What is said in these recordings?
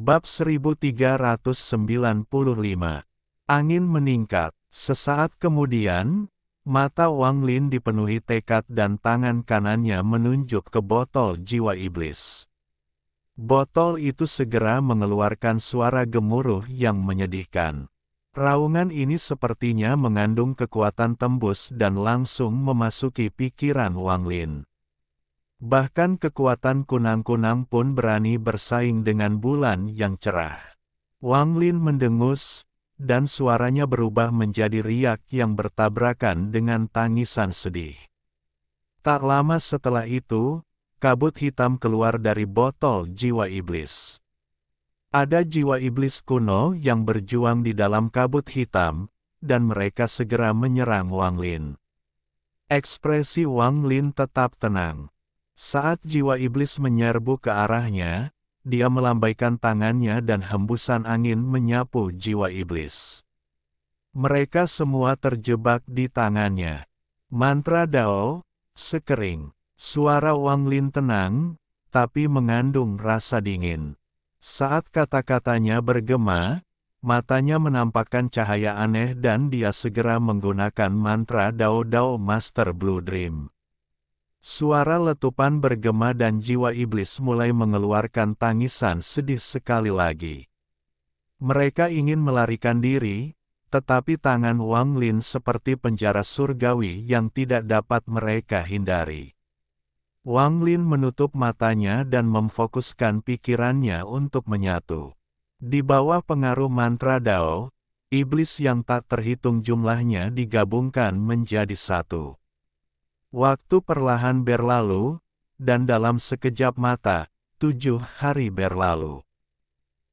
Bab 1395. Angin meningkat. Sesaat kemudian, mata Wang Lin dipenuhi tekad dan tangan kanannya menunjuk ke botol jiwa iblis. Botol itu segera mengeluarkan suara gemuruh yang menyedihkan. Raungan ini sepertinya mengandung kekuatan tembus dan langsung memasuki pikiran Wang Lin. Bahkan kekuatan kunang-kunang pun berani bersaing dengan bulan yang cerah. Wang Lin mendengus, dan suaranya berubah menjadi riak yang bertabrakan dengan tangisan sedih. Tak lama setelah itu, kabut hitam keluar dari botol jiwa iblis. Ada jiwa iblis kuno yang berjuang di dalam kabut hitam, dan mereka segera menyerang Wang Lin. Ekspresi Wang Lin tetap tenang. Saat jiwa iblis menyerbu ke arahnya, dia melambaikan tangannya dan hembusan angin menyapu jiwa iblis. Mereka semua terjebak di tangannya. Mantra Dao, sekering. Suara Wang Lin tenang, tapi mengandung rasa dingin. Saat kata-katanya bergema, matanya menampakkan cahaya aneh dan dia segera menggunakan mantra Dao Dao Master Blue Dream. Suara letupan bergema dan jiwa iblis mulai mengeluarkan tangisan sedih sekali lagi. Mereka ingin melarikan diri, tetapi tangan Wang Lin seperti penjara surgawi yang tidak dapat mereka hindari. Wang Lin menutup matanya dan memfokuskan pikirannya untuk menyatu. Di bawah pengaruh mantra Dao, iblis yang tak terhitung jumlahnya digabungkan menjadi satu. Waktu perlahan berlalu, dan dalam sekejap mata, 7 hari berlalu.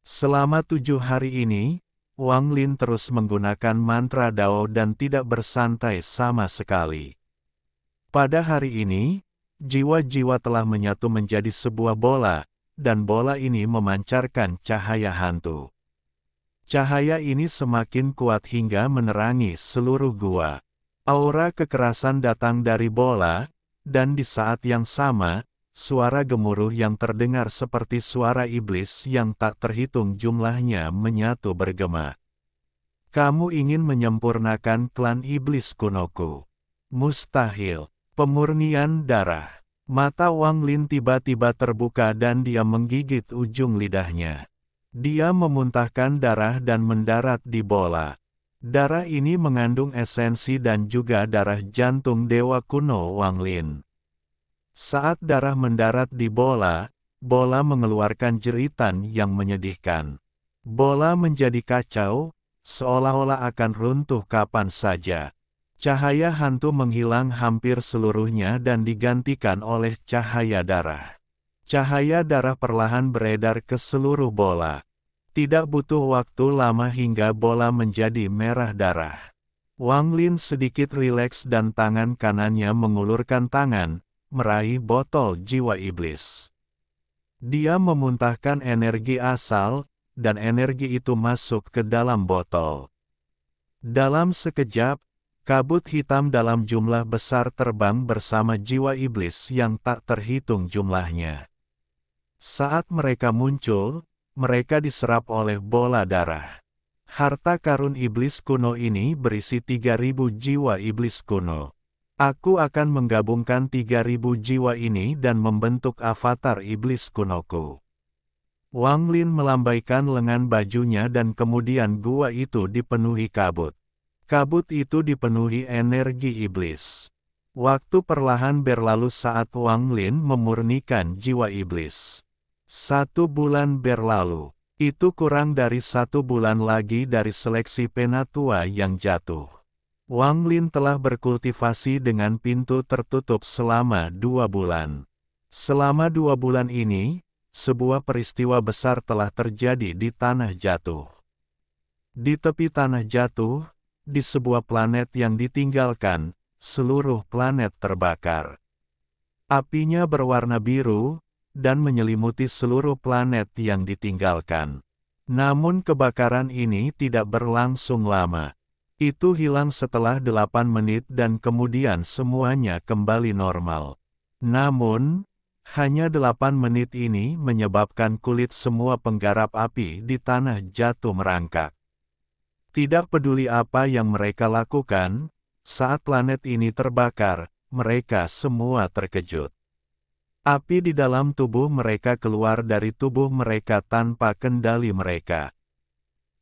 Selama 7 hari ini, Wang Lin terus menggunakan mantra Dao dan tidak bersantai sama sekali. Pada hari ini, jiwa-jiwa telah menyatu menjadi sebuah bola, dan bola ini memancarkan cahaya hantu. Cahaya ini semakin kuat hingga menerangi seluruh gua. Aura kekerasan datang dari bola, dan di saat yang sama, suara gemuruh yang terdengar seperti suara iblis yang tak terhitung jumlahnya menyatu bergema. Kamu ingin menyempurnakan klan iblis kunoku? Mustahil. Pemurnian darah. Mata Wang Lin tiba-tiba terbuka dan dia menggigit ujung lidahnya. Dia memuntahkan darah dan mendarat di bola. Darah ini mengandung esensi dan juga darah jantung dewa kuno Wang Lin. Saat darah mendarat di bola, bola mengeluarkan jeritan yang menyedihkan. Bola menjadi kacau, seolah-olah akan runtuh kapan saja. Cahaya hantu menghilang hampir seluruhnya dan digantikan oleh cahaya darah. Cahaya darah perlahan beredar ke seluruh bola. Tidak butuh waktu lama hingga bola menjadi merah darah. Wang Lin sedikit rileks dan tangan kanannya mengulurkan tangan, meraih botol jiwa iblis. Dia memuntahkan energi asal, dan energi itu masuk ke dalam botol. Dalam sekejap, kabut hitam dalam jumlah besar terbang bersama jiwa iblis yang tak terhitung jumlahnya. Saat mereka muncul, mereka diserap oleh bola darah. Harta karun iblis kuno ini berisi 3.000 jiwa iblis kuno. Aku akan menggabungkan 3.000 jiwa ini dan membentuk avatar iblis kunoku. Wang Lin melambaikan lengan bajunya dan kemudian gua itu dipenuhi kabut. Kabut itu dipenuhi energi iblis. Waktu perlahan berlalu saat Wang Lin memurnikan jiwa iblis. 1 bulan berlalu. Itu kurang dari 1 bulan lagi dari seleksi penatua yang jatuh. Wang Lin telah berkultivasi dengan pintu tertutup selama 2 bulan. Selama 2 bulan ini, sebuah peristiwa besar telah terjadi di Tanah Jatuh. Di tepi Tanah Jatuh, di sebuah planet yang ditinggalkan, seluruh planet terbakar. Apinya berwarna biru, dan menyelimuti seluruh planet yang ditinggalkan. Namun kebakaran ini tidak berlangsung lama. Itu hilang setelah 8 menit dan kemudian semuanya kembali normal. Namun, Hanya 8 menit ini menyebabkan kulit semua penggarap api di tanah jatuh merangkak. Tidak peduli apa yang mereka lakukan, saat planet ini terbakar, mereka semua terkejut. Api di dalam tubuh mereka keluar dari tubuh mereka tanpa kendali mereka.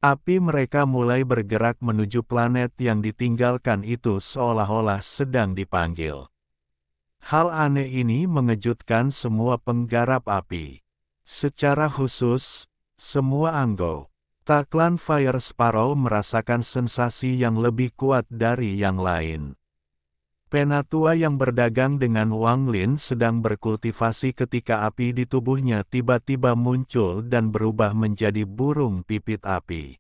Api mereka mulai bergerak menuju planet yang ditinggalkan itu seolah-olah sedang dipanggil. Hal aneh ini mengejutkan semua penggarap api. Secara khusus, semua anggota klan Fire Sparrow merasakan sensasi yang lebih kuat dari yang lain. Penatua yang berdagang dengan Wang Lin sedang berkultivasi ketika api di tubuhnya tiba-tiba muncul dan berubah menjadi burung pipit api.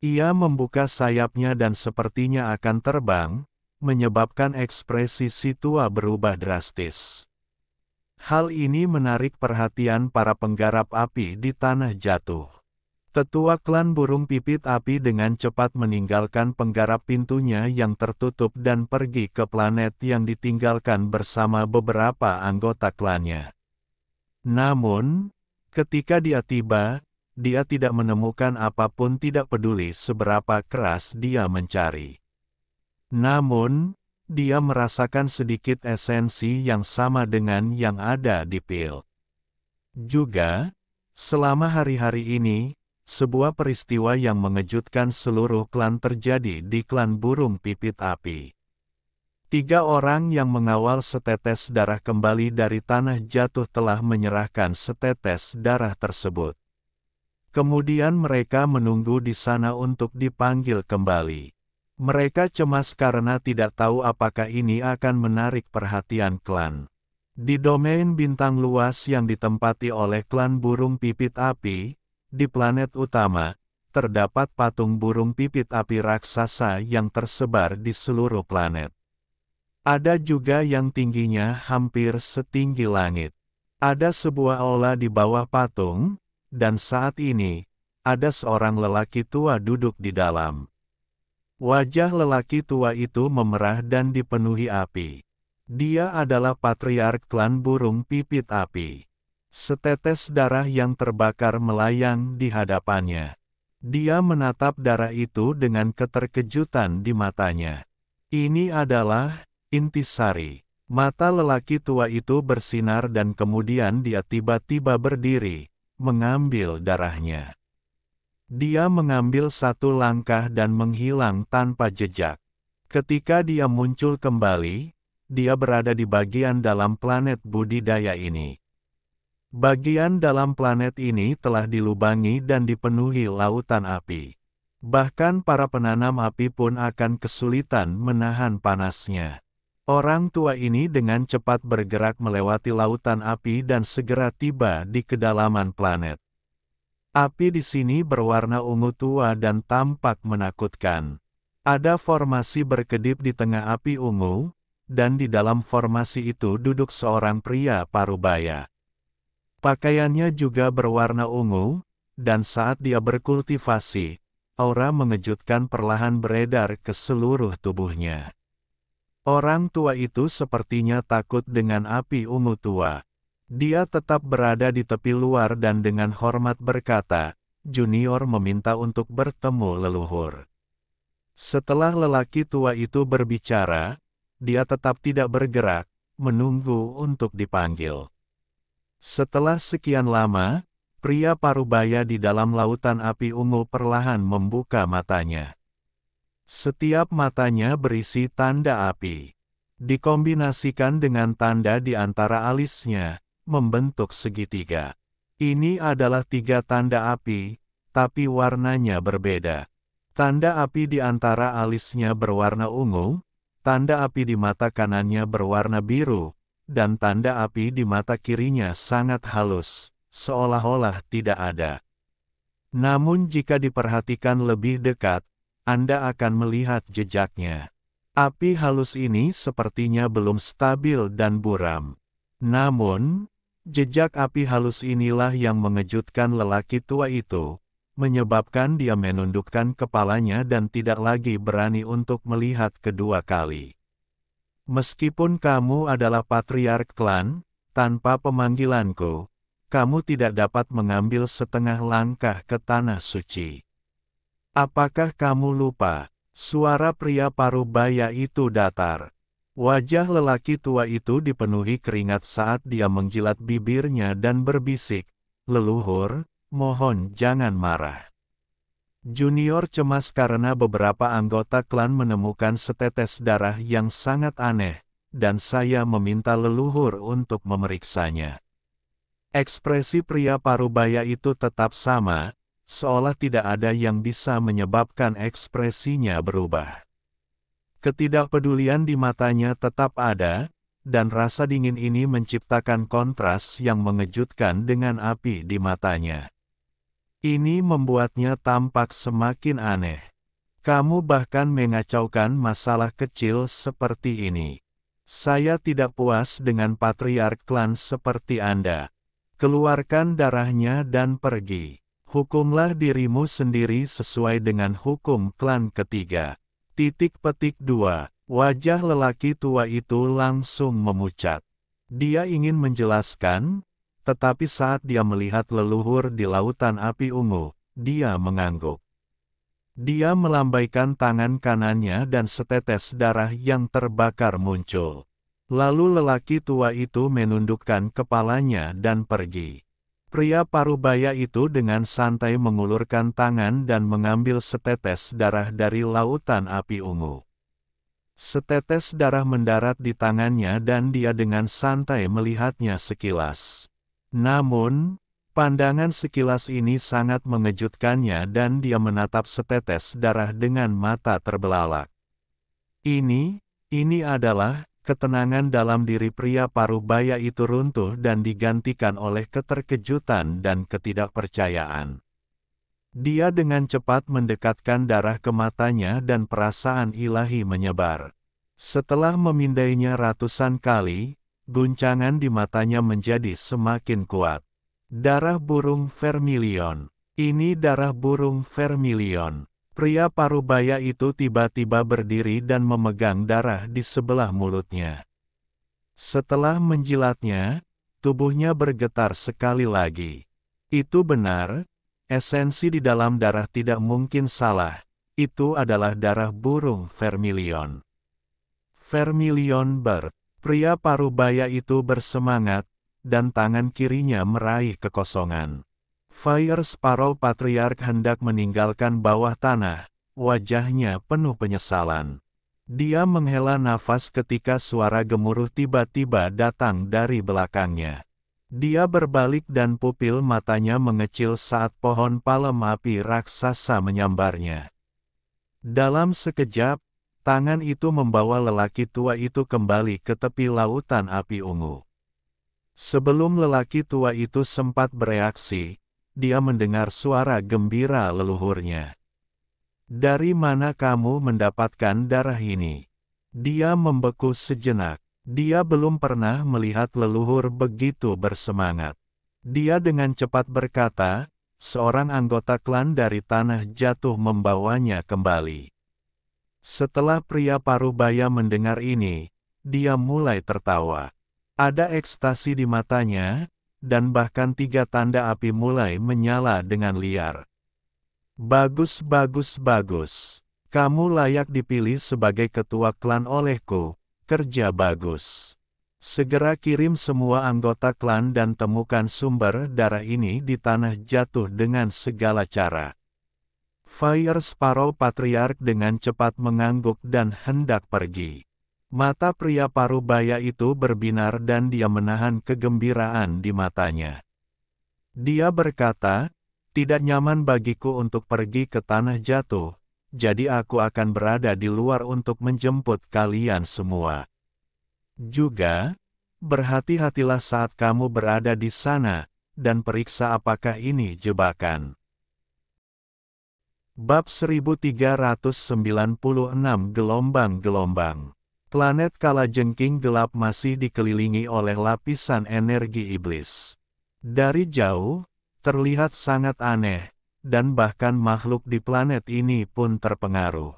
Ia membuka sayapnya dan sepertinya akan terbang, menyebabkan ekspresi si tua berubah drastis. Hal ini menarik perhatian para penggarap api di tanah jatuh. Tetua klan burung pipit api dengan cepat meninggalkan penggarap pintunya yang tertutup dan pergi ke planet yang ditinggalkan bersama beberapa anggota klannya. Namun, ketika dia tiba, dia tidak menemukan apapun, tidak peduli seberapa keras dia mencari. Namun, dia merasakan sedikit esensi yang sama dengan yang ada di pil. Juga, selama hari-hari ini, sebuah peristiwa yang mengejutkan seluruh klan terjadi di klan burung pipit api. 3 orang yang mengawal setetes darah kembali dari tanah jatuh telah menyerahkan setetes darah tersebut. Kemudian mereka menunggu di sana untuk dipanggil kembali. Mereka cemas karena tidak tahu apakah ini akan menarik perhatian klan. Di domain bintang luas yang ditempati oleh klan burung pipit api, di planet utama, terdapat patung burung pipit api raksasa yang tersebar di seluruh planet. Ada juga yang tingginya hampir setinggi langit. Ada sebuah aula di bawah patung, dan saat ini, ada seorang lelaki tua duduk di dalam. Wajah lelaki tua itu memerah dan dipenuhi api. Dia adalah patriark klan burung pipit api. Setetes darah yang terbakar melayang di hadapannya. Dia menatap darah itu dengan keterkejutan di matanya. Ini adalah intisari. Mata lelaki tua itu bersinar dan kemudian dia tiba-tiba berdiri, mengambil darahnya. Dia mengambil satu langkah dan menghilang tanpa jejak. Ketika dia muncul kembali, dia berada di bagian dalam planet budidaya ini. Bagian dalam planet ini telah dilubangi dan dipenuhi lautan api. Bahkan para penanam api pun akan kesulitan menahan panasnya. Orang tua ini dengan cepat bergerak melewati lautan api dan segera tiba di kedalaman planet. Api di sini berwarna ungu tua dan tampak menakutkan. Ada formasi berkedip di tengah api ungu, dan di dalam formasi itu duduk seorang pria parubaya. Pakaiannya juga berwarna ungu, dan saat dia berkultivasi, aura mengejutkan perlahan beredar ke seluruh tubuhnya. Orang tua itu sepertinya takut dengan api ungu tua. Dia tetap berada di tepi luar dan dengan hormat berkata, "Junior meminta untuk bertemu leluhur." Setelah lelaki tua itu berbicara, dia tetap tidak bergerak, menunggu untuk dipanggil. Setelah sekian lama, pria parubaya di dalam lautan api ungu perlahan membuka matanya. Setiap matanya berisi tanda api. Dikombinasikan dengan tanda di antara alisnya, membentuk segitiga. Ini adalah 3 tanda api, tapi warnanya berbeda. Tanda api di antara alisnya berwarna ungu, tanda api di mata kanannya berwarna biru, dan tanda api di mata kirinya sangat halus, seolah-olah tidak ada. Namun jika diperhatikan lebih dekat, Anda akan melihat jejaknya. Api halus ini sepertinya belum stabil dan buram. Namun, jejak api halus inilah yang mengejutkan lelaki tua itu, menyebabkan dia menundukkan kepalanya dan tidak lagi berani untuk melihat kedua kali. Meskipun kamu adalah patriark klan, tanpa pemanggilanku, kamu tidak dapat mengambil setengah langkah ke tanah suci. Apakah kamu lupa? Suara pria parubaya itu datar. Wajah lelaki tua itu dipenuhi keringat saat dia menjilat bibirnya dan berbisik, "Leluhur, mohon jangan marah." Junior cemas karena beberapa anggota klan menemukan setetes darah yang sangat aneh, dan saya meminta leluhur untuk memeriksanya. Ekspresi pria parubaya itu tetap sama, seolah tidak ada yang bisa menyebabkan ekspresinya berubah. Ketidakpedulian di matanya tetap ada, dan rasa dingin ini menciptakan kontras yang mengejutkan dengan api di matanya. Ini membuatnya tampak semakin aneh. Kamu bahkan mengacaukan masalah kecil seperti ini. Saya tidak puas dengan patriark klan seperti Anda. Keluarkan darahnya dan pergi. Hukumlah dirimu sendiri sesuai dengan hukum klan ketiga. Titik petik 2. Wajah lelaki tua itu langsung memucat. Dia ingin menjelaskan, tetapi saat dia melihat leluhur di lautan api ungu, dia mengangguk. Dia melambaikan tangan kanannya dan setetes darah yang terbakar muncul. Lalu lelaki tua itu menundukkan kepalanya dan pergi. Pria parubaya itu dengan santai mengulurkan tangan dan mengambil setetes darah dari lautan api ungu. Setetes darah mendarat di tangannya dan dia dengan santai melihatnya sekilas. Namun, pandangan sekilas ini sangat mengejutkannya dan dia menatap setetes darah dengan mata terbelalak. Ini adalah... Ketenangan dalam diri pria parubaya itu runtuh dan digantikan oleh keterkejutan dan ketidakpercayaan. Dia dengan cepat mendekatkan darah ke matanya dan perasaan ilahi menyebar. Setelah memindainya ratusan kali, guncangan di matanya menjadi semakin kuat. Darah burung vermilion. Ini darah burung vermilion. Pria parubaya itu tiba-tiba berdiri dan memegang darah di sebelah mulutnya. Setelah menjilatnya, tubuhnya bergetar sekali lagi. Itu benar, esensi di dalam darah tidak mungkin salah. Itu adalah darah burung vermilion. Vermilion bird. Pria parubaya itu bersemangat, dan tangan kirinya meraih kekosongan. Fire Sparrow Patriark hendak meninggalkan bawah tanah, wajahnya penuh penyesalan. Dia menghela nafas ketika suara gemuruh tiba-tiba datang dari belakangnya. Dia berbalik dan pupil matanya mengecil saat pohon palem api raksasa menyambarnya. Dalam sekejap, tangan itu membawa lelaki tua itu kembali ke tepi lautan api ungu. Sebelum lelaki tua itu sempat bereaksi, dia mendengar suara gembira leluhurnya. "Dari mana kamu mendapatkan darah ini?" Dia membeku sejenak. Dia belum pernah melihat leluhur begitu bersemangat. Dia dengan cepat berkata, "Seorang anggota klan dari Tanah Jatuh membawanya kembali." Setelah pria parubaya mendengar ini, dia mulai tertawa. Ada ekstasi di matanya, dan bahkan 3 tanda api mulai menyala dengan liar. "Bagus, bagus, bagus. Kamu layak dipilih sebagai ketua klan olehku, kerja bagus. Segera kirim semua anggota klan dan temukan sumber darah ini di Tanah Jatuh dengan segala cara." Fire Sparrow Patriark dengan cepat mengangguk dan hendak pergi. Mata pria parubaya itu berbinar dan dia menahan kegembiraan di matanya. Dia berkata, "Tidak nyaman bagiku untuk pergi ke Tanah Jatuh, jadi aku akan berada di luar untuk menjemput kalian semua. Juga, berhati-hatilah saat kamu berada di sana, dan periksa apakah ini jebakan." Bab 1396 Gelombang-gelombang. Planet kalajengking gelap masih dikelilingi oleh lapisan energi iblis. Dari jauh, terlihat sangat aneh, dan bahkan makhluk di planet ini pun terpengaruh.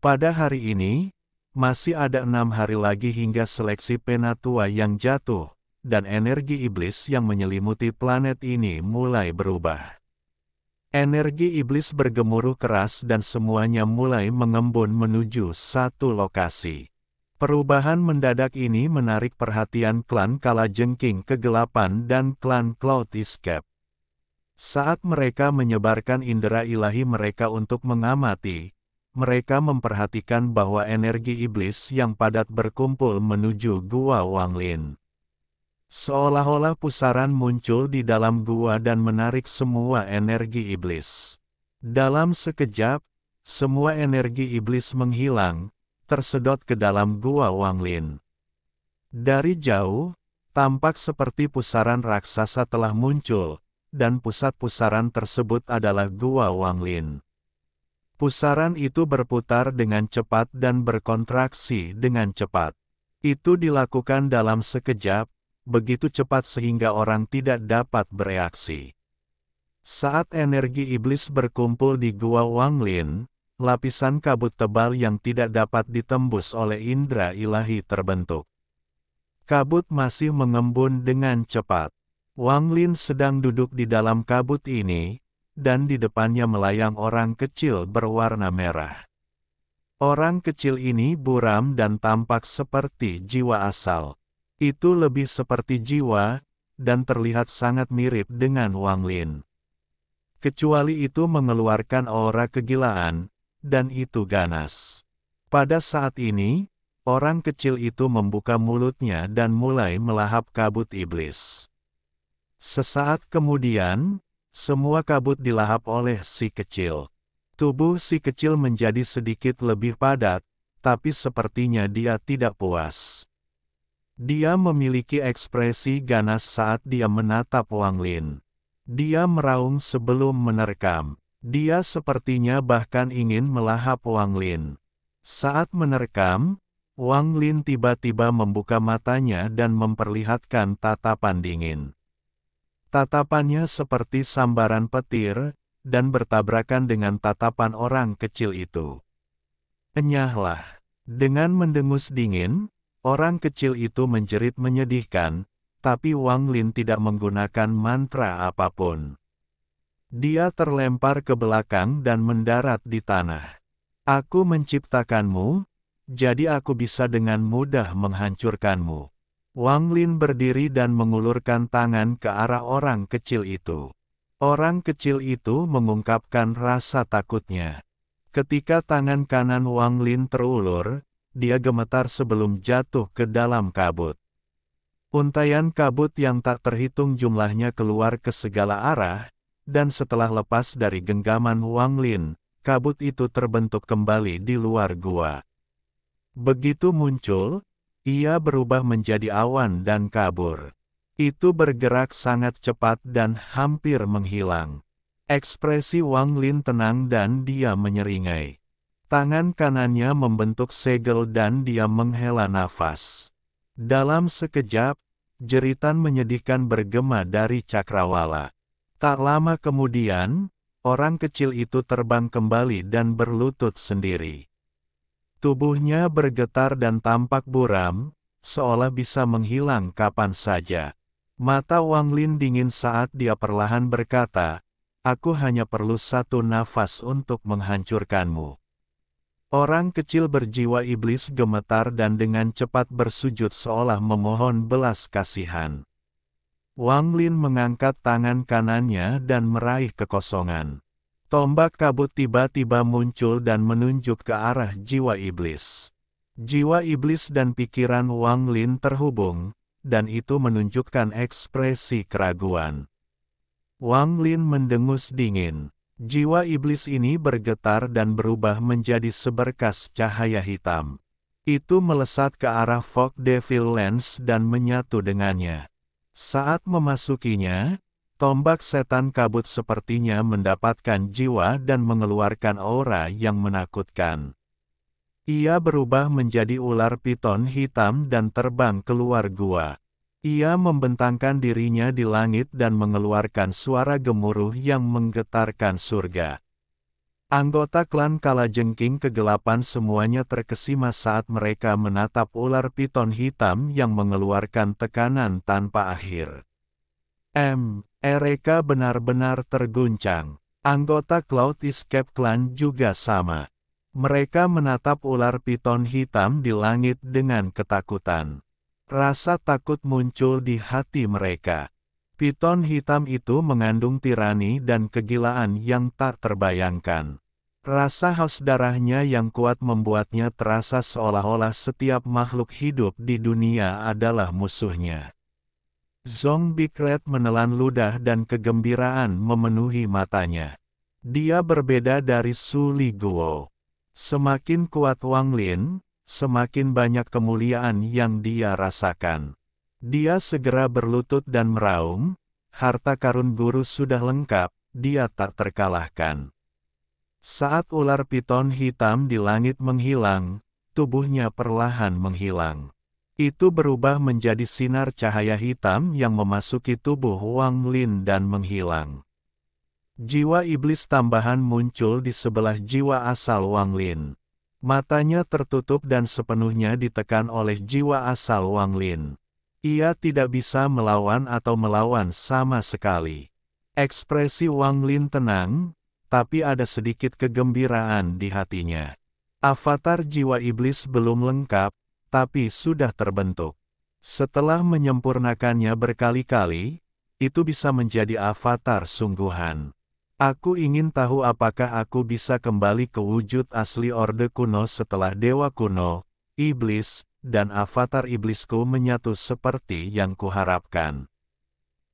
Pada hari ini, masih ada 6 hari lagi hingga seleksi penatua yang jatuh, dan energi iblis yang menyelimuti planet ini mulai berubah. Energi iblis bergemuruh keras dan semuanya mulai mengembun menuju satu lokasi. Perubahan mendadak ini menarik perhatian klan Kalajengking Kegelapan dan klan Cloud Escape. Saat mereka menyebarkan indera ilahi mereka untuk mengamati, mereka memperhatikan bahwa energi iblis yang padat berkumpul menuju Gua Wanglin. Seolah-olah pusaran muncul di dalam gua dan menarik semua energi iblis. Dalam sekejap, semua energi iblis menghilang, tersedot ke dalam Gua Wanglin. Dari jauh, tampak seperti pusaran raksasa telah muncul, dan pusat pusaran tersebut adalah Gua Wanglin. Pusaran itu berputar dengan cepat dan berkontraksi dengan cepat. Itu dilakukan dalam sekejap, begitu cepat sehingga orang tidak dapat bereaksi. Saat energi iblis berkumpul di Gua Wanglin, lapisan kabut tebal yang tidak dapat ditembus oleh indera ilahi terbentuk. Kabut masih mengembun dengan cepat. Wanglin sedang duduk di dalam kabut ini, dan di depannya melayang orang kecil berwarna merah. Orang kecil ini buram dan tampak seperti jiwa asal. Itu lebih seperti jiwa, dan terlihat sangat mirip dengan Wanglin. Kecuali itu mengeluarkan aura kegilaan, dan itu ganas. Pada saat ini, orang kecil itu membuka mulutnya dan mulai melahap kabut iblis. Sesaat kemudian, semua kabut dilahap oleh si kecil. Tubuh si kecil menjadi sedikit lebih padat, tapi sepertinya dia tidak puas. Dia memiliki ekspresi ganas saat dia menatap Wanglin. Dia meraung sebelum menerkam. Dia sepertinya bahkan ingin melahap Wanglin. Saat menerkam, Wanglin tiba-tiba membuka matanya dan memperlihatkan tatapan dingin. Tatapannya seperti sambaran petir, dan bertabrakan dengan tatapan orang kecil itu. Enyahlah. Dengan mendengus dingin, orang kecil itu menjerit menyedihkan, tapi Wanglin tidak menggunakan mantra apapun. Dia terlempar ke belakang dan mendarat di tanah. Aku menciptakanmu, jadi aku bisa dengan mudah menghancurkanmu. Wanglin berdiri dan mengulurkan tangan ke arah orang kecil itu. Orang kecil itu mengungkapkan rasa takutnya. Ketika tangan kanan Wanglin terulur, dia gemetar sebelum jatuh ke dalam kabut. Untaian kabut yang tak terhitung jumlahnya keluar ke segala arah, dan setelah lepas dari genggaman Wanglin, kabut itu terbentuk kembali di luar gua. Begitu muncul, ia berubah menjadi awan dan kabur. Itu bergerak sangat cepat dan hampir menghilang. Ekspresi Wanglin tenang dan dia menyeringai. Tangan kanannya membentuk segel dan dia menghela nafas. Dalam sekejap, jeritan menyedihkan bergema dari cakrawala. Tak lama kemudian, orang kecil itu terbang kembali dan berlutut sendiri. Tubuhnya bergetar dan tampak buram, seolah bisa menghilang kapan saja. Mata Wanglin dingin saat dia perlahan berkata, "Aku hanya perlu satu nafas untuk menghancurkanmu." Orang kecil berjiwa iblis gemetar dan dengan cepat bersujud seolah memohon belas kasihan. Wanglin mengangkat tangan kanannya dan meraih kekosongan. Tombak kabut tiba-tiba muncul dan menunjuk ke arah jiwa iblis. Jiwa iblis dan pikiran Wanglin terhubung, dan itu menunjukkan ekspresi keraguan. Wanglin mendengus dingin. Jiwa iblis ini bergetar dan berubah menjadi seberkas cahaya hitam. Itu melesat ke arah Fog Devil Lens dan menyatu dengannya. Saat memasukinya, tombak setan kabut sepertinya mendapatkan jiwa dan mengeluarkan aura yang menakutkan. Ia berubah menjadi ular piton hitam dan terbang keluar gua. Ia membentangkan dirinya di langit dan mengeluarkan suara gemuruh yang menggetarkan surga. Anggota klan Kalajengking Kegelapan semuanya terkesima saat mereka menatap ular piton hitam yang mengeluarkan tekanan tanpa akhir. Mereka benar-benar terguncang. Anggota Cloud Escape Clan juga sama. Mereka menatap ular piton hitam di langit dengan ketakutan. Rasa takut muncul di hati mereka. Piton hitam itu mengandung tirani dan kegilaan yang tak terbayangkan. Rasa haus darahnya yang kuat membuatnya terasa seolah-olah setiap makhluk hidup di dunia adalah musuhnya. Zong Big Red menelan ludah dan kegembiraan memenuhi matanya. Dia berbeda dari Su Li Guo. Semakin kuat Wang Lin, semakin banyak kemuliaan yang dia rasakan. Dia segera berlutut dan meraung, harta karun guru sudah lengkap, dia tak terkalahkan. Saat ular piton hitam di langit menghilang, tubuhnya perlahan menghilang. Itu berubah menjadi sinar cahaya hitam yang memasuki tubuh Wang Lin dan menghilang. Jiwa iblis tambahan muncul di sebelah jiwa asal Wang Lin. Matanya tertutup dan sepenuhnya ditekan oleh jiwa asal Wang Lin. Ia tidak bisa melawan atau melawan sama sekali. Ekspresi Wang Lin tenang, tapi ada sedikit kegembiraan di hatinya. Avatar jiwa iblis belum lengkap, tapi sudah terbentuk. Setelah menyempurnakannya berkali-kali, itu bisa menjadi avatar sungguhan. Aku ingin tahu apakah aku bisa kembali ke wujud asli Orde Kuno setelah Dewa Kuno, Iblis, dan avatar iblisku menyatu seperti yang kuharapkan.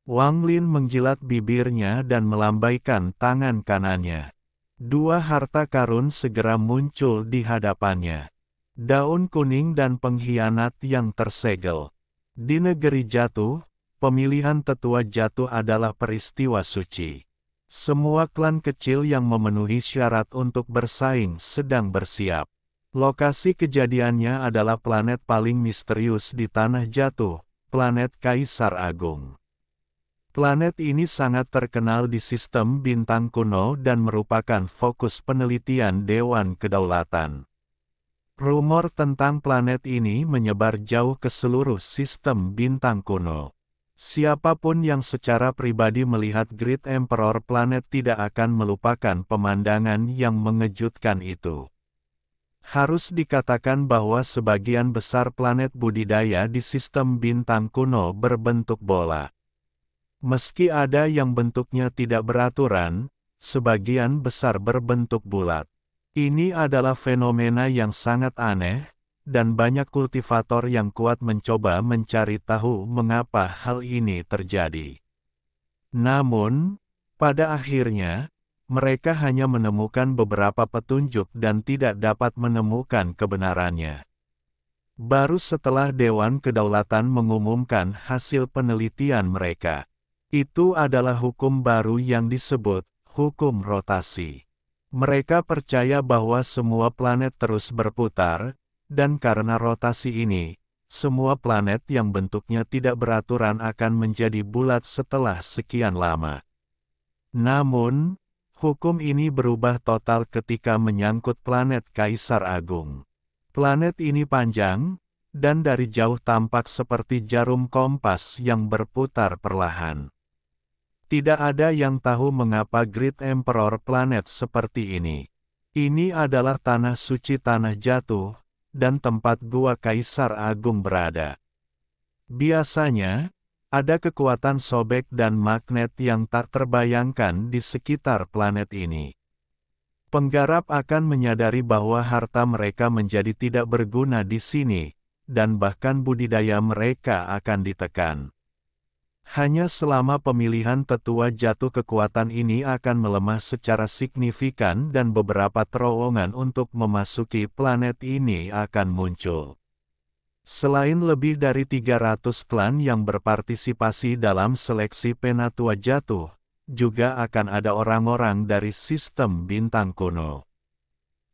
Wang Lin menjilat bibirnya dan melambaikan tangan kanannya. Dua harta karun segera muncul di hadapannya. Daun kuning dan pengkhianat yang tersegel. Di negeri jatuh, pemilihan tetua jatuh adalah peristiwa suci. Semua klan kecil yang memenuhi syarat untuk bersaing sedang bersiap. Lokasi kejadiannya adalah planet paling misterius di Tanah Jatuh, planet Kaisar Agung. Planet ini sangat terkenal di sistem bintang kuno dan merupakan fokus penelitian Dewan Kedaulatan. Rumor tentang planet ini menyebar jauh ke seluruh sistem bintang kuno. Siapapun yang secara pribadi melihat Great Emperor Planet tidak akan melupakan pemandangan yang mengejutkan itu. Harus dikatakan bahwa sebagian besar planet budidaya di sistem bintang kuno berbentuk bola. Meski ada yang bentuknya tidak beraturan, sebagian besar berbentuk bulat. Ini adalah fenomena yang sangat aneh, dan banyak kultivator yang kuat mencoba mencari tahu mengapa hal ini terjadi. Namun, pada akhirnya, mereka hanya menemukan beberapa petunjuk dan tidak dapat menemukan kebenarannya. Baru setelah Dewan Kedaulatan mengumumkan hasil penelitian mereka. Itu adalah hukum baru yang disebut hukum rotasi. Mereka percaya bahwa semua planet terus berputar, dan karena rotasi ini, semua planet yang bentuknya tidak beraturan akan menjadi bulat setelah sekian lama. Namun, hukum ini berubah total ketika menyangkut planet Kaisar Agung. Planet ini panjang, dan dari jauh tampak seperti jarum kompas yang berputar perlahan. Tidak ada yang tahu mengapa Great Emperor Planet seperti ini. Ini adalah tanah suci Tanah Jatuh, dan tempat gua Kaisar Agung berada. Biasanya, ada kekuatan sobek dan magnet yang tak terbayangkan di sekitar planet ini. Penggarap akan menyadari bahwa harta mereka menjadi tidak berguna di sini, dan bahkan budidaya mereka akan ditekan. Hanya selama pemilihan tetua jatuh kekuatan ini akan melemah secara signifikan dan beberapa terowongan untuk memasuki planet ini akan muncul. Selain lebih dari 300 klan yang berpartisipasi dalam seleksi penatua jatuh, juga akan ada orang-orang dari sistem bintang kuno.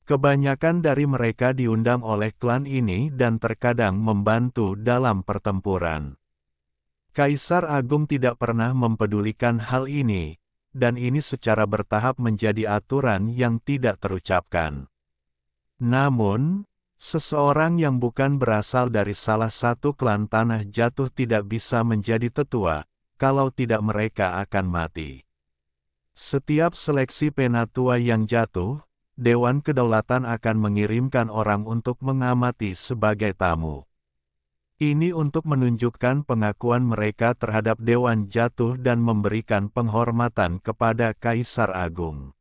Kebanyakan dari mereka diundang oleh klan ini dan terkadang membantu dalam pertempuran. Kaisar Agung tidak pernah mempedulikan hal ini, dan ini secara bertahap menjadi aturan yang tidak terucapkan. Namun, seseorang yang bukan berasal dari salah satu klan tanah jatuh tidak bisa menjadi tetua, kalau tidak mereka akan mati. Setiap seleksi penatua yang jatuh, Dewan Kedaulatan akan mengirimkan orang untuk mengamati sebagai tamu. Ini untuk menunjukkan pengakuan mereka terhadap Dewan Jatuh dan memberikan penghormatan kepada Kaisar Agung.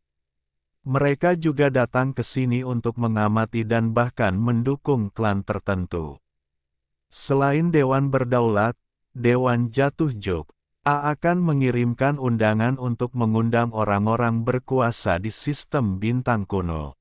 Mereka juga datang ke sini untuk mengamati dan bahkan mendukung klan tertentu. Selain Dewan Berdaulat, Dewan Jatuh Juk akan mengirimkan undangan untuk mengundang orang-orang berkuasa di sistem bintang kuno.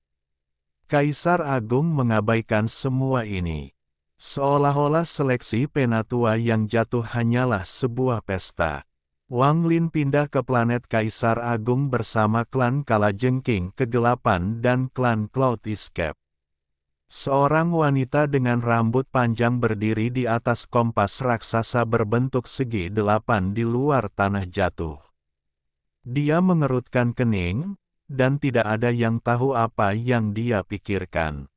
Kaisar Agung mengabaikan semua ini. Seolah-olah seleksi penatua yang jatuh hanyalah sebuah pesta. Wang Lin pindah ke planet Kaisar Agung bersama klan Kalajengking Kegelapan dan klan Cloud Escape. Seorang wanita dengan rambut panjang berdiri di atas kompas raksasa berbentuk segi 8 di luar tanah jatuh. Dia mengerutkan kening, dan tidak ada yang tahu apa yang dia pikirkan.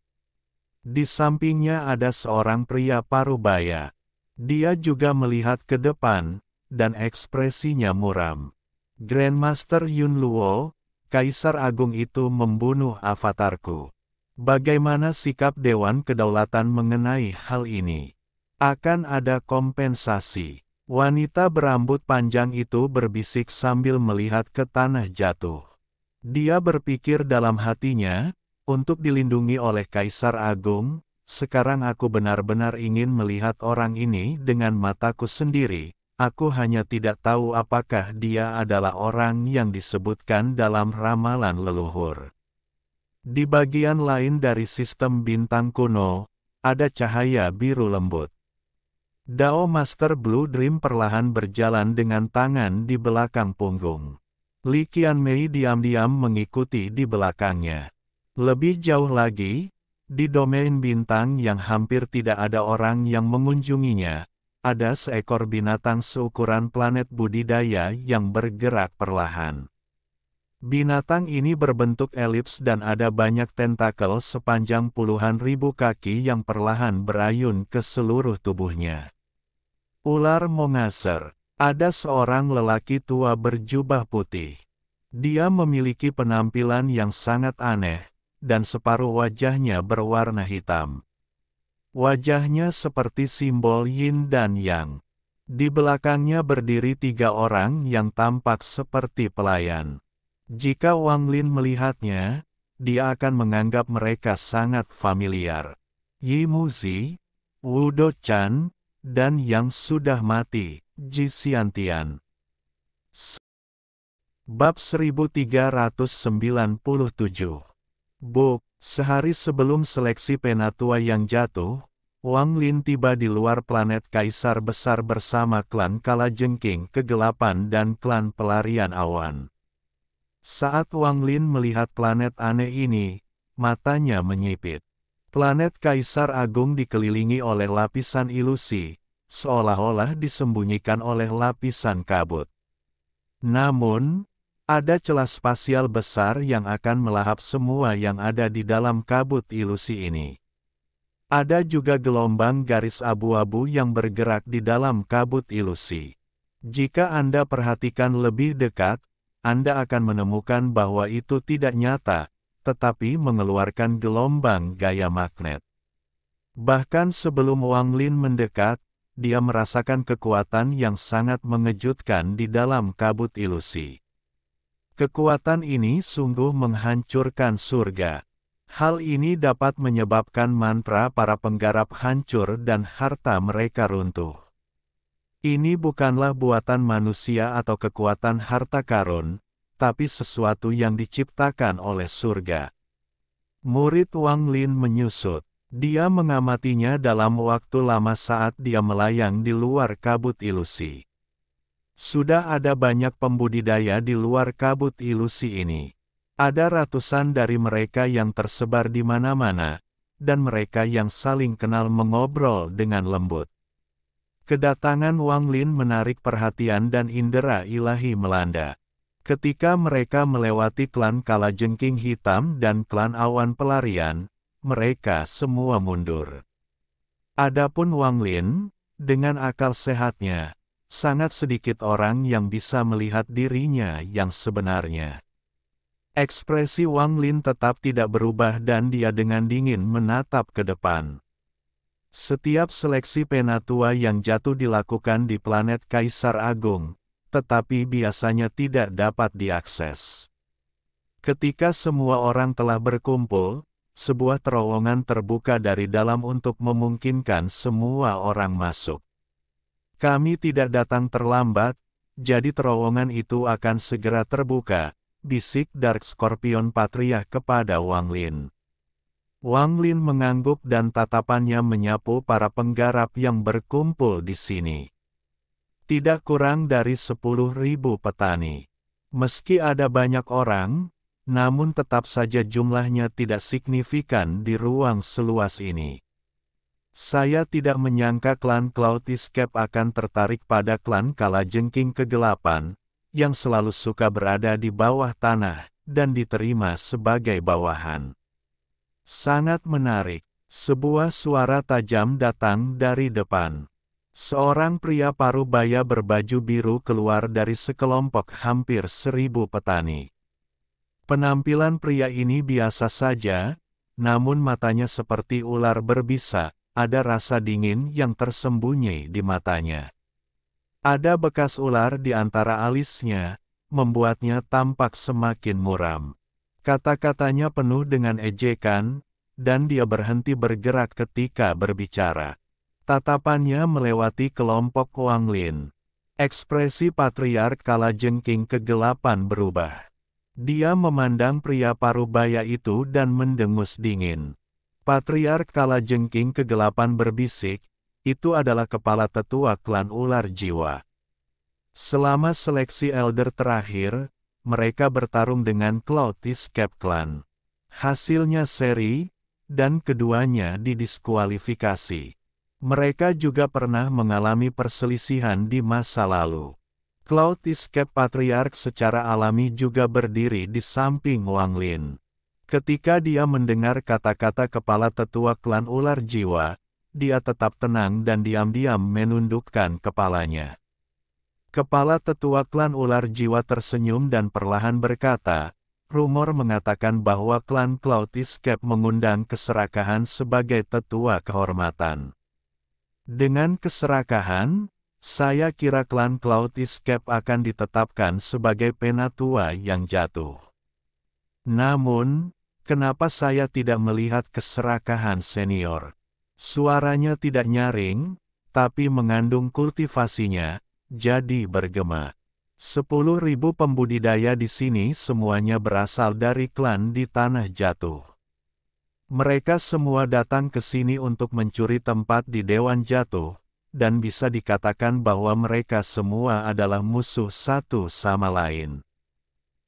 Di sampingnya ada seorang pria parubaya. Dia juga melihat ke depan, dan ekspresinya muram. Grandmaster Yun Luo, Kaisar Agung itu membunuh avatarku. Bagaimana sikap Dewan Kedaulatan mengenai hal ini? Akan ada kompensasi. Wanita berambut panjang itu berbisik sambil melihat ke tanah jatuh. Dia berpikir dalam hatinya, untuk dilindungi oleh Kaisar Agung, sekarang aku benar-benar ingin melihat orang ini dengan mataku sendiri. Aku hanya tidak tahu apakah dia adalah orang yang disebutkan dalam ramalan leluhur. Di bagian lain dari sistem bintang kuno, ada cahaya biru lembut. Dao Master Blue Dream perlahan berjalan dengan tangan di belakang punggung. Li Qianmei diam-diam mengikuti di belakangnya. Lebih jauh lagi, di domain bintang yang hampir tidak ada orang yang mengunjunginya, ada seekor binatang seukuran planet budidaya yang bergerak perlahan. Binatang ini berbentuk elips dan ada banyak tentakel sepanjang puluhan ribu kaki yang perlahan berayun ke seluruh tubuhnya. Ular mongaser. Ada seorang lelaki tua berjubah putih. Dia memiliki penampilan yang sangat aneh, dan separuh wajahnya berwarna hitam. Wajahnya seperti simbol yin dan yang. Di belakangnya berdiri 3 orang yang tampak seperti pelayan. Jika Wang Lin melihatnya, dia akan menganggap mereka sangat familiar. Yi Muzi, Wu Do-chan, dan yang sudah mati, Ji Xiantian. Bab 1397. Book, sehari sebelum seleksi penatua yang jatuh, Wang Lin tiba di luar planet Kaisar Besar bersama klan Kalajengking Kegelapan dan klan Pelarian Awan. Saat Wang Lin melihat planet aneh ini, matanya menyipit. Planet Kaisar Agung dikelilingi oleh lapisan ilusi, seolah-olah disembunyikan oleh lapisan kabut. Namun, ada celah spasial besar yang akan melahap semua yang ada di dalam kabut ilusi ini. Ada juga gelombang garis abu-abu yang bergerak di dalam kabut ilusi. Jika Anda perhatikan lebih dekat, Anda akan menemukan bahwa itu tidak nyata, tetapi mengeluarkan gelombang gaya magnet. Bahkan sebelum Wang Lin mendekat, dia merasakan kekuatan yang sangat mengejutkan di dalam kabut ilusi. Kekuatan ini sungguh menghancurkan surga. Hal ini dapat menyebabkan mantra para penggarap hancur dan harta mereka runtuh. Ini bukanlah buatan manusia atau kekuatan harta karun, tapi sesuatu yang diciptakan oleh surga. Murid Wang Lin menyusut. Dia mengamatinya dalam waktu lama saat dia melayang di luar kabut ilusi. Sudah ada banyak pembudidaya di luar kabut ilusi ini. Ada ratusan dari mereka yang tersebar di mana-mana, dan mereka yang saling kenal mengobrol dengan lembut. Kedatangan Wang Lin menarik perhatian dan indera ilahi melanda. Ketika mereka melewati klan Kalajengking Hitam dan klan Awan Pelarian, mereka semua mundur. Adapun Wang Lin, dengan akal sehatnya, sangat sedikit orang yang bisa melihat dirinya yang sebenarnya. Ekspresi Wang Lin tetap tidak berubah dan dia dengan dingin menatap ke depan. Setiap seleksi penatua yang jatuh dilakukan di planet Kaisar Agung, tetapi biasanya tidak dapat diakses. Ketika semua orang telah berkumpul, sebuah terowongan terbuka dari dalam untuk memungkinkan semua orang masuk. Kami tidak datang terlambat, jadi terowongan itu akan segera terbuka, bisik Dark Scorpion Patria kepada Wang Lin. Wang Lin mengangguk dan tatapannya menyapu para penggarap yang berkumpul di sini. Tidak kurang dari 10.000 petani. Meski ada banyak orang, namun tetap saja jumlahnya tidak signifikan di ruang seluas ini. Saya tidak menyangka klan Cloud Escape akan tertarik pada klan Kalajengking Kegelapan, yang selalu suka berada di bawah tanah, dan diterima sebagai bawahan. Sangat menarik, sebuah suara tajam datang dari depan. Seorang pria parubaya berbaju biru keluar dari sekelompok hampir 1.000 petani. Penampilan pria ini biasa saja, namun matanya seperti ular berbisa, ada rasa dingin yang tersembunyi di matanya. Ada bekas ular di antara alisnya, membuatnya tampak semakin muram. Kata-katanya penuh dengan ejekan, dan dia berhenti bergerak ketika berbicara. Tatapannya melewati kelompok Wang Lin. Ekspresi Patriark Kalajengking Kegelapan berubah. Dia memandang pria parubaya itu dan mendengus dingin. Patriark Kalajengking Kegelapan berbisik, itu adalah kepala tetua klan ular jiwa. Selama seleksi elder terakhir, mereka bertarung dengan Cloud Escape Clan. Hasilnya seri, dan keduanya didiskualifikasi. Mereka juga pernah mengalami perselisihan di masa lalu. Cloud Escape Patriark secara alami juga berdiri di samping Wang Lin. Ketika dia mendengar kata-kata kepala tetua klan ular jiwa, dia tetap tenang dan diam-diam menundukkan kepalanya. Kepala tetua klan ular jiwa tersenyum dan perlahan berkata, rumor mengatakan bahwa klan Cloud Escape mengundang keserakahan sebagai tetua kehormatan. Dengan keserakahan, saya kira klan Cloud Escape akan ditetapkan sebagai penatua yang jatuh. Namun, kenapa saya tidak melihat keserakahan senior? Suaranya tidak nyaring, tapi mengandung kultivasinya, jadi bergema. 10.000 pembudidaya di sini semuanya berasal dari klan di Tanah Jatuh. Mereka semua datang ke sini untuk mencuri tempat di Dewan Jatuh, dan bisa dikatakan bahwa mereka semua adalah musuh satu sama lain.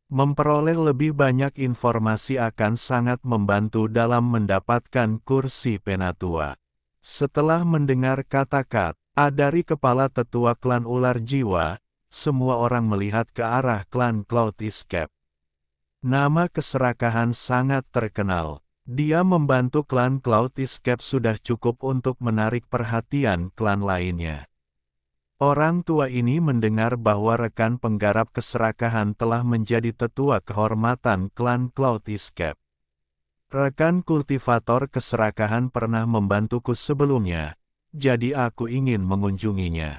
Memperoleh lebih banyak informasi akan sangat membantu dalam mendapatkan kursi penatua. Setelah mendengar kata-kata dari kepala tetua klan ular jiwa, semua orang melihat ke arah klan Cloud Escape. Nama keserakahan sangat terkenal. Dia membantu klan Cloud Escape sudah cukup untuk menarik perhatian klan lainnya. Orang tua ini mendengar bahwa rekan penggarap keserakahan telah menjadi tetua kehormatan klan Cloud Escape. Rekan kultivator keserakahan pernah membantuku sebelumnya, jadi aku ingin mengunjunginya.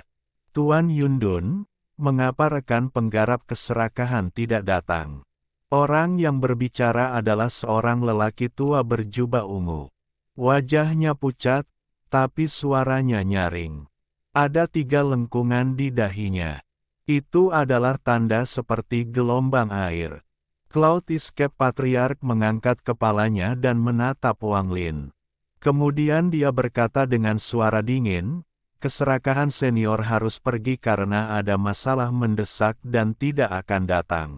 Tuan Yundun, mengapa rekan penggarap keserakahan tidak datang? Orang yang berbicara adalah seorang lelaki tua berjubah ungu. Wajahnya pucat, tapi suaranya nyaring. Ada 3 lengkungan di dahinya. Itu adalah tanda seperti gelombang air. Cloud Escape Patriark mengangkat kepalanya dan menatap Wang Lin. Kemudian dia berkata dengan suara dingin, keserakahan senior harus pergi karena ada masalah mendesak dan tidak akan datang.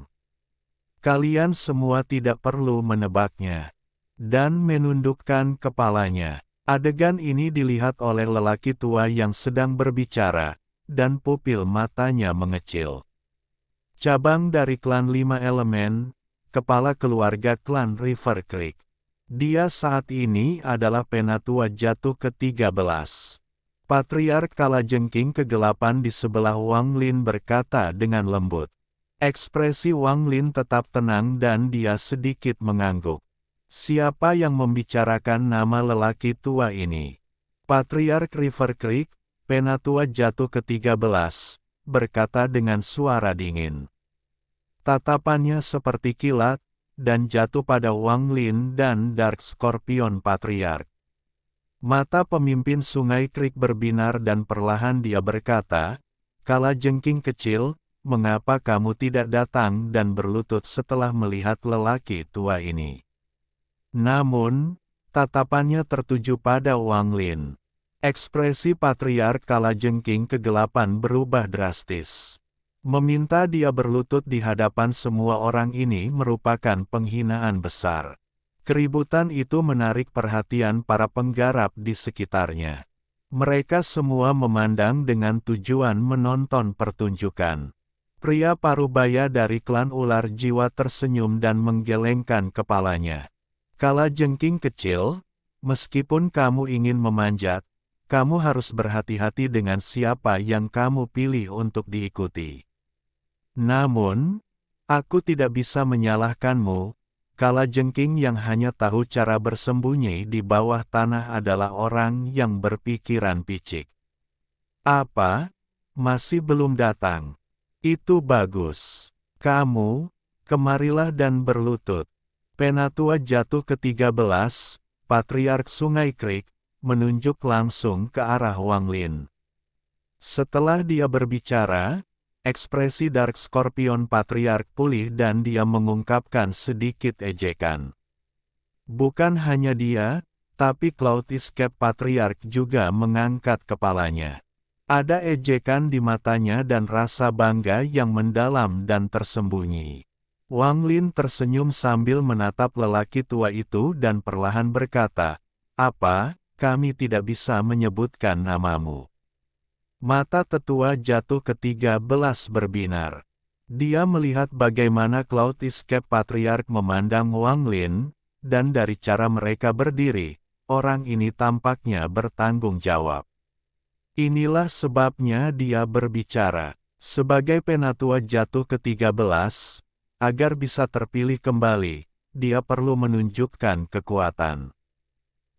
Kalian semua tidak perlu menebaknya. Dan menundukkan kepalanya. Adegan ini dilihat oleh lelaki tua yang sedang berbicara, dan pupil matanya mengecil. cabang dari klan 5 elemen, kepala keluarga klan River Creek. Dia saat ini adalah penatua jatuh ke-13. Patriark Kalajengking kegelapan di sebelah Wang Lin berkata dengan lembut. Ekspresi Wang Lin tetap tenang dan dia sedikit mengangguk. Siapa yang membicarakan nama lelaki tua ini? Patriark River Creek, penatua jatuh ke-13, berkata dengan suara dingin. Tatapannya seperti kilat, dan jatuh pada Wang Lin dan Dark Scorpion Patriark. Mata pemimpin Sungai Creek berbinar dan perlahan dia berkata, Kalajengking kecil, mengapa kamu tidak datang dan berlutut setelah melihat lelaki tua ini? Namun, tatapannya tertuju pada Wang Lin. Ekspresi Patriark Kalajengking kegelapan berubah drastis. Meminta dia berlutut di hadapan semua orang ini merupakan penghinaan besar. Keributan itu menarik perhatian para penggarap di sekitarnya. Mereka semua memandang dengan tujuan menonton pertunjukan. Pria parubaya dari klan ular jiwa tersenyum dan menggelengkan kepalanya. Kalajengking kecil, meskipun kamu ingin memanjat, kamu harus berhati-hati dengan siapa yang kamu pilih untuk diikuti. Namun, aku tidak bisa menyalahkanmu. Kalajengking yang hanya tahu cara bersembunyi di bawah tanah adalah orang yang berpikiran picik. Apa? Masih belum datang? Itu bagus. Kamu, kemarilah dan berlutut. Penatua jatuh ke-13, Patriark Sungai Creek, menunjuk langsung ke arah Wang Lin. Setelah dia berbicara, ekspresi Dark Scorpion Patriark pulih dan dia mengungkapkan sedikit ejekan. Bukan hanya dia, tapi Cloud Escape Patriark juga mengangkat kepalanya. Ada ejekan di matanya dan rasa bangga yang mendalam dan tersembunyi. Wang Lin tersenyum sambil menatap lelaki tua itu dan perlahan berkata, "Apa, kami tidak bisa menyebutkan namamu?" Mata tetua jatuh ke-13 berbinar. Dia melihat bagaimana Cloud Escape Patriark memandang Wang Lin, dan dari cara mereka berdiri, orang ini tampaknya bertanggung jawab. Inilah sebabnya dia berbicara. Sebagai penatua jatuh ke-13, agar bisa terpilih kembali, dia perlu menunjukkan kekuatan.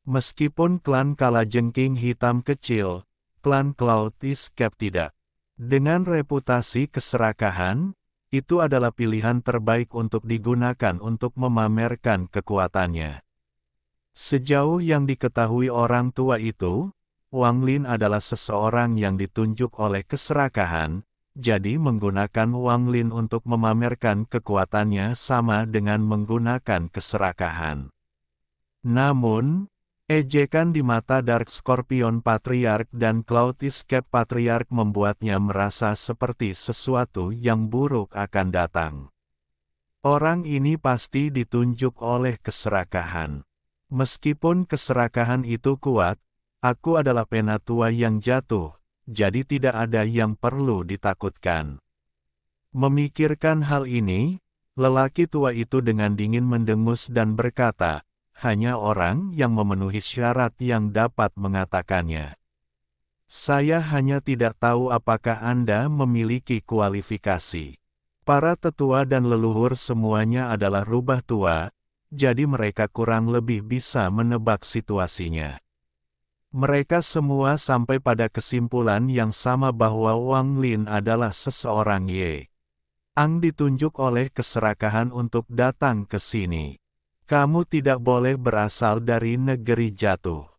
Meskipun klan Kalajengking hitam kecil, klan Cloud Escape tidak. Dengan reputasi keserakahan, itu adalah pilihan terbaik untuk digunakan untuk memamerkan kekuatannya. Sejauh yang diketahui orang tua itu, Wang Lin adalah seseorang yang ditunjuk oleh keserakahan, jadi menggunakan Wang Lin untuk memamerkan kekuatannya sama dengan menggunakan keserakahan. Namun, ejekan di mata Dark Scorpion Patriark dan Cloud Escape Patriark membuatnya merasa seperti sesuatu yang buruk akan datang. Orang ini pasti ditunjuk oleh keserakahan. Meskipun keserakahan itu kuat, aku adalah penatua yang jatuh, jadi tidak ada yang perlu ditakutkan. Memikirkan hal ini, lelaki tua itu dengan dingin mendengus dan berkata, hanya orang yang memenuhi syarat yang dapat mengatakannya. Saya hanya tidak tahu apakah Anda memiliki kualifikasi. Para tetua dan leluhur semuanya adalah rubah tua, jadi mereka kurang lebih bisa menebak situasinya. Mereka semua sampai pada kesimpulan yang sama bahwa Wang Lin adalah seseorang Ye. Ang ditunjuk oleh keserakahan untuk datang ke sini. Kamu tidak boleh berasal dari negeri jatuh.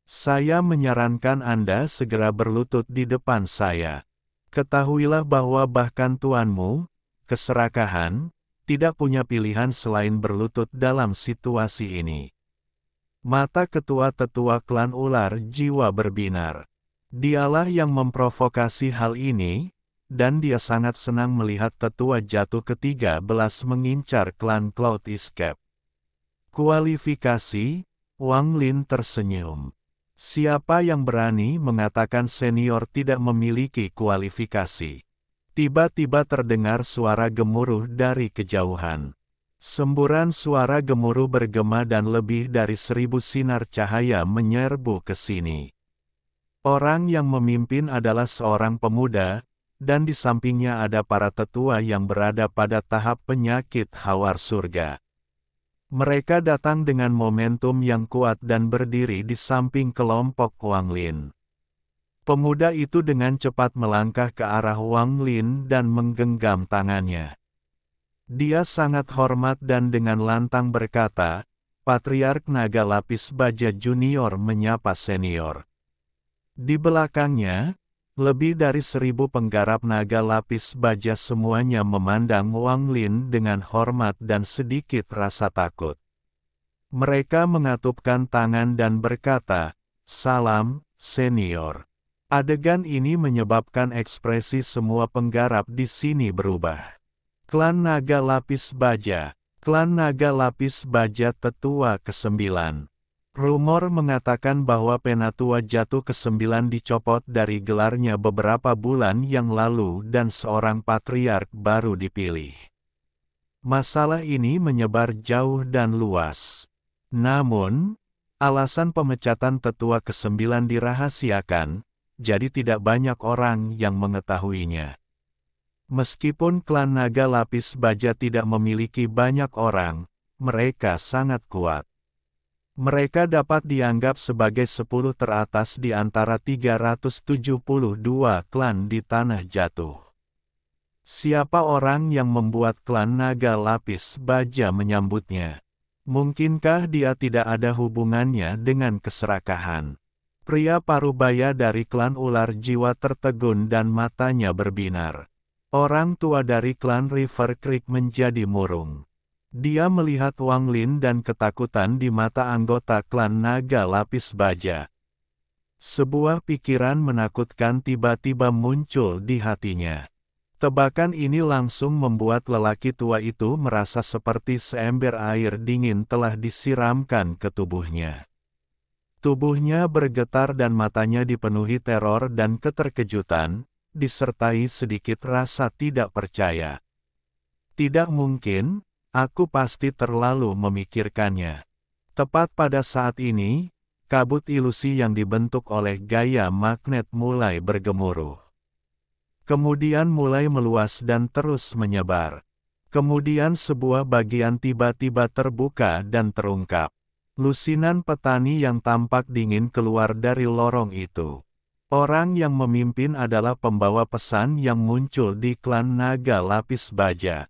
Saya menyarankan Anda segera berlutut di depan saya. Ketahuilah bahwa bahkan tuanmu, keserakahan, tidak punya pilihan selain berlutut dalam situasi ini. Mata ketua-tetua klan ular jiwa berbinar. Dialah yang memprovokasi hal ini, dan dia sangat senang melihat tetua jatuh ke-13 mengincar klan Cloud Escape. Kualifikasi, Wang Lin tersenyum. Siapa yang berani mengatakan senior tidak memiliki kualifikasi? Tiba-tiba terdengar suara gemuruh dari kejauhan. Semburan suara gemuruh bergema dan lebih dari 1000 sinar cahaya menyerbu ke sini. Orang yang memimpin adalah seorang pemuda, dan di sampingnya ada para tetua yang berada pada tahap penyakit hawar surga. Mereka datang dengan momentum yang kuat dan berdiri di samping kelompok Wang Lin. Pemuda itu dengan cepat melangkah ke arah Wang Lin dan menggenggam tangannya. Dia sangat hormat dan dengan lantang berkata, Patriark Naga Lapis Baja Junior menyapa senior. Di belakangnya, lebih dari 1000 penggarap naga lapis baja semuanya memandang Wang Lin dengan hormat dan sedikit rasa takut. Mereka mengatupkan tangan dan berkata, "Salam, senior." Adegan ini menyebabkan ekspresi semua penggarap di sini berubah. Klan Naga Lapis Baja. Klan Naga Lapis Baja Tetua ke-9. Rumor mengatakan bahwa Penatua Jatuh ke-9 dicopot dari gelarnya beberapa bulan yang lalu dan seorang patriark baru dipilih. Masalah ini menyebar jauh dan luas. Namun, alasan pemecatan Tetua ke-9 dirahasiakan, jadi tidak banyak orang yang mengetahuinya. Meskipun klan Naga Lapis Baja tidak memiliki banyak orang, mereka sangat kuat. Mereka dapat dianggap sebagai 10 teratas di antara 372 klan di Tanah Jatuh. Siapa orang yang membuat klan Naga Lapis Baja menyambutnya? Mungkinkah dia tidak ada hubungannya dengan keserakahan? Pria parubaya dari klan ular jiwa tertegun dan matanya berbinar. Orang tua dari klan River Creek menjadi murung. Dia melihat Wang Lin dan ketakutan di mata anggota klan Naga Lapis Baja. Sebuah pikiran menakutkan tiba-tiba muncul di hatinya. Tebakan ini langsung membuat lelaki tua itu merasa seperti seember air dingin telah disiramkan ke tubuhnya. Tubuhnya bergetar dan matanya dipenuhi teror dan keterkejutan, disertai sedikit rasa tidak percaya. Tidak mungkin, aku pasti terlalu memikirkannya. Tepat pada saat ini, kabut ilusi yang dibentuk oleh gaya magnet mulai bergemuruh. Kemudian mulai meluas dan terus menyebar. Kemudian sebuah bagian tiba-tiba terbuka dan terungkap. Lusinan petani yang tampak dingin keluar dari lorong itu. Orang yang memimpin adalah pembawa pesan yang muncul di klan Naga Lapis Baja.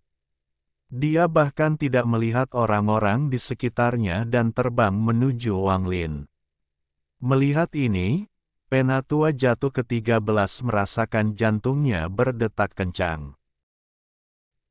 Dia bahkan tidak melihat orang-orang di sekitarnya dan terbang menuju Wang Lin. Melihat ini, Penatua Jatuh ke-13 merasakan jantungnya berdetak kencang.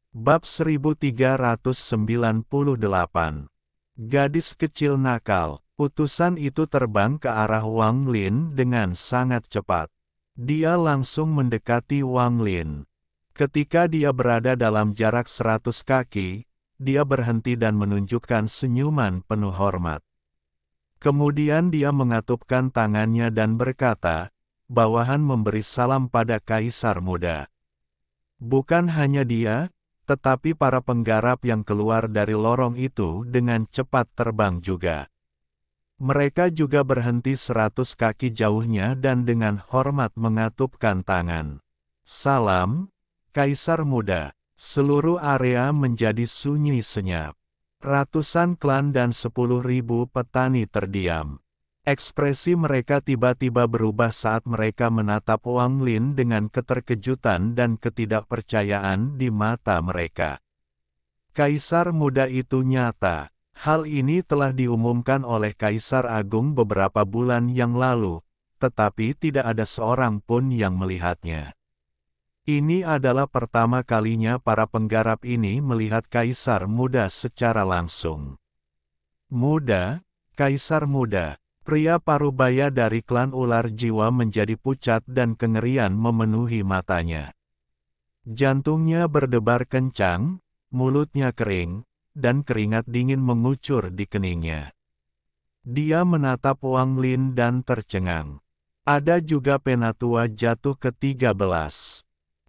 Bab 1398. Gadis kecil nakal. Utusan itu terbang ke arah Wang Lin dengan sangat cepat. Dia langsung mendekati Wang Lin. Ketika dia berada dalam jarak 100 kaki, dia berhenti dan menunjukkan senyuman penuh hormat. Kemudian dia mengatupkan tangannya dan berkata, "Bawahan memberi salam pada Kaisar Muda." Bukan hanya dia, tetapi para penggarap yang keluar dari lorong itu dengan cepat terbang juga. Mereka juga berhenti 100 kaki jauhnya dan dengan hormat mengatupkan tangan. "Salam, Kaisar Muda." Seluruh area menjadi sunyi senyap. Ratusan klan dan 10.000 petani terdiam. Ekspresi mereka tiba-tiba berubah saat mereka menatap Wang Lin dengan keterkejutan dan ketidakpercayaan di mata mereka. Kaisar Muda itu nyata. Hal ini telah diumumkan oleh Kaisar Agung beberapa bulan yang lalu, tetapi tidak ada seorang pun yang melihatnya. Ini adalah pertama kalinya para penggarap ini melihat Kaisar Muda secara langsung. Muda, Kaisar Muda. Pria parubaya dari klan ular jiwa menjadi pucat dan kengerian memenuhi matanya. Jantungnya berdebar kencang, mulutnya kering, dan keringat dingin mengucur di keningnya. Dia menatap Wang Lin dan tercengang. Ada juga Penatua Jatuh ke-13.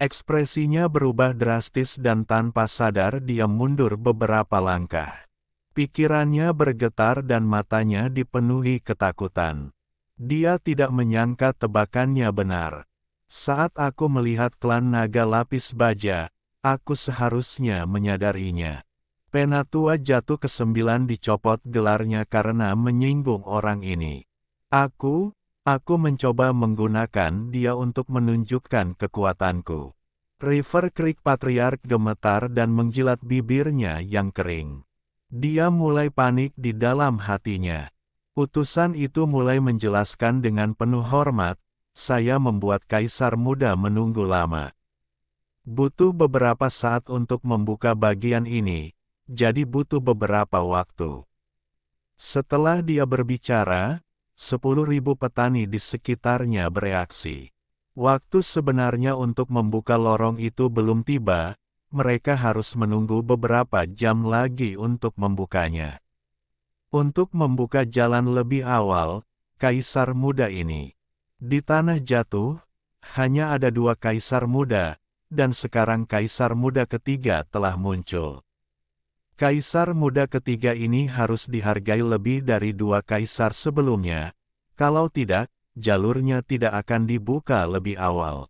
Ekspresinya berubah drastis dan tanpa sadar dia mundur beberapa langkah. Pikirannya bergetar dan matanya dipenuhi ketakutan. Dia tidak menyangka tebakannya benar. Saat aku melihat klan naga lapis baja, aku seharusnya menyadarinya. Penatua jatuh ke-9 dicopot gelarnya karena menyinggung orang ini. Aku mencoba menggunakan dia untuk menunjukkan kekuatanku. River Creek Patriark gemetar dan menjilat bibirnya yang kering. Dia mulai panik di dalam hatinya. Utusan itu mulai menjelaskan dengan penuh hormat, saya membuat Kaisar Muda menunggu lama. Butuh beberapa saat untuk membuka bagian ini, jadi butuh beberapa waktu. Setelah dia berbicara, 10.000 petani di sekitarnya bereaksi. Waktu sebenarnya untuk membuka lorong itu belum tiba, mereka harus menunggu beberapa jam lagi untuk membukanya. Untuk membuka jalan lebih awal, Kaisar Muda ini. Di Tanah Jatuh, hanya ada 2 Kaisar Muda, dan sekarang Kaisar Muda ketiga telah muncul. Kaisar Muda ketiga ini harus dihargai lebih dari 2 kaisar sebelumnya, kalau tidak, jalurnya tidak akan dibuka lebih awal.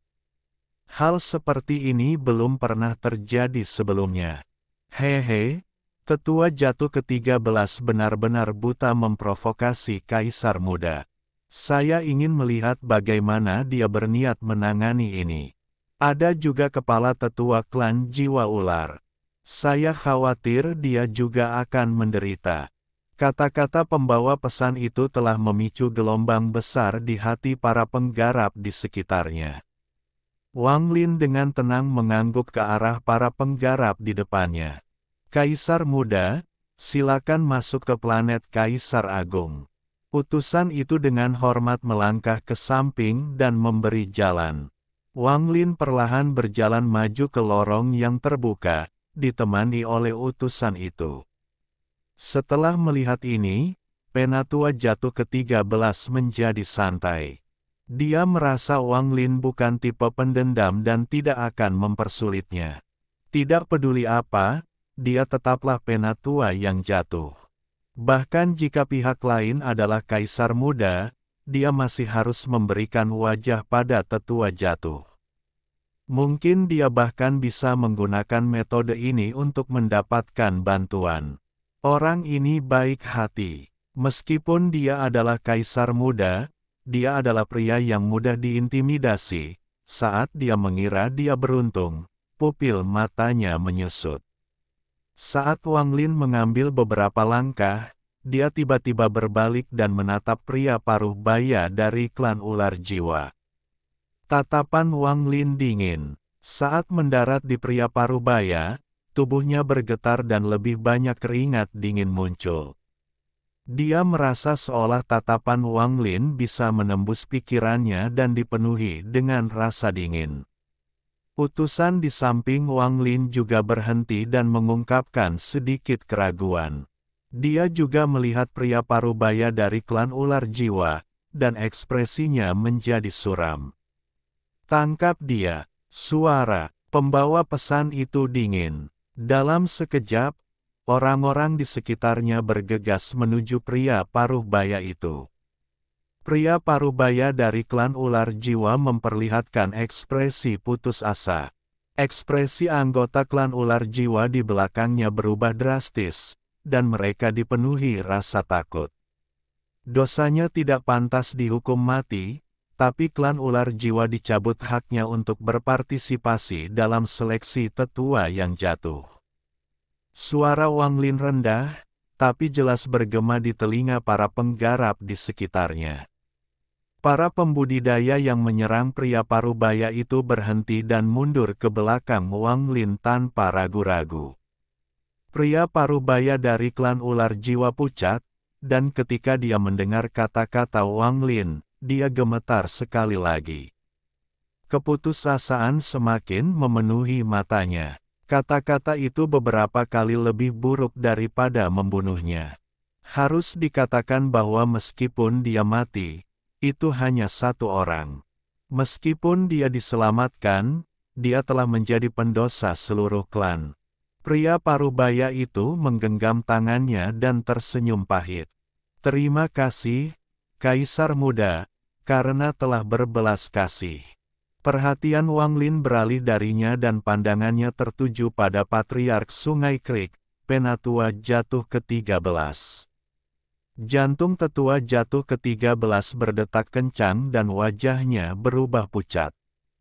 Hal seperti ini belum pernah terjadi sebelumnya. Hehe, Tetua Jatuh ke-13 benar-benar buta memprovokasi Kaisar Muda. Saya ingin melihat bagaimana dia berniat menangani ini. Ada juga kepala tetua klan Jiwa Ular. Saya khawatir dia juga akan menderita. Kata-kata pembawa pesan itu telah memicu gelombang besar di hati para penggarap di sekitarnya. Wang Lin dengan tenang mengangguk ke arah para penggarap di depannya. Kaisar Muda, silakan masuk ke planet Kaisar Agung. Utusan itu dengan hormat melangkah ke samping dan memberi jalan. Wang Lin perlahan berjalan maju ke lorong yang terbuka, ditemani oleh utusan itu. Setelah melihat ini, Penatua Jatuh ke-13 menjadi santai. Dia merasa Wang Lin bukan tipe pendendam dan tidak akan mempersulitnya. Tidak peduli apa, dia tetaplah Penatua yang jatuh. Bahkan jika pihak lain adalah Kaisar Muda, dia masih harus memberikan wajah pada Tetua Jatuh. Mungkin dia bahkan bisa menggunakan metode ini untuk mendapatkan bantuan. Orang ini baik hati. Meskipun dia adalah Kaisar Muda, dia adalah pria yang mudah diintimidasi. Saat dia mengira dia beruntung, pupil matanya menyusut. Saat Wang Lin mengambil beberapa langkah, dia tiba-tiba berbalik dan menatap pria paruh baya dari klan Ular Jiwa. Tatapan Wang Lin dingin. Saat mendarat di pria paruh baya, tubuhnya bergetar dan lebih banyak keringat dingin muncul. Dia merasa seolah tatapan Wang Lin bisa menembus pikirannya dan dipenuhi dengan rasa dingin. Utusan di samping Wang Lin juga berhenti dan mengungkapkan sedikit keraguan. Dia juga melihat pria paruh baya dari klan Ular Jiwa, dan ekspresinya menjadi suram. Tangkap dia, suara pembawa pesan itu dingin. Dalam sekejap, orang-orang di sekitarnya bergegas menuju pria paruh baya itu. Pria paruh baya dari klan Ular Jiwa memperlihatkan ekspresi putus asa. Ekspresi anggota klan Ular Jiwa di belakangnya berubah drastis, dan mereka dipenuhi rasa takut. Dosanya tidak pantas dihukum mati, tapi klan Ular Jiwa dicabut haknya untuk berpartisipasi dalam seleksi tetua yang jatuh. Suara Wang Lin rendah, tapi jelas bergema di telinga para penggarap di sekitarnya. Para pembudidaya yang menyerang pria paruh baya itu berhenti dan mundur ke belakang Wang Lin tanpa ragu-ragu. Pria paruh baya dari klan Ular Jiwa pucat, dan ketika dia mendengar kata-kata Wang Lin, dia gemetar sekali lagi. Keputusasaan semakin memenuhi matanya. Kata-kata itu beberapa kali lebih buruk daripada membunuhnya. Harus dikatakan bahwa meskipun dia mati, itu hanya satu orang. Meskipun dia diselamatkan, dia telah menjadi pendosa seluruh klan. Pria parubaya itu menggenggam tangannya dan tersenyum pahit. Terima kasih, Kaisar Muda, karena telah berbelas kasih. Perhatian Wang Lin beralih darinya dan pandangannya tertuju pada Patriark Sungai Creek, Penatua Jatuh ke-13. Jantung tetua jatuh ke-13 berdetak kencang dan wajahnya berubah pucat.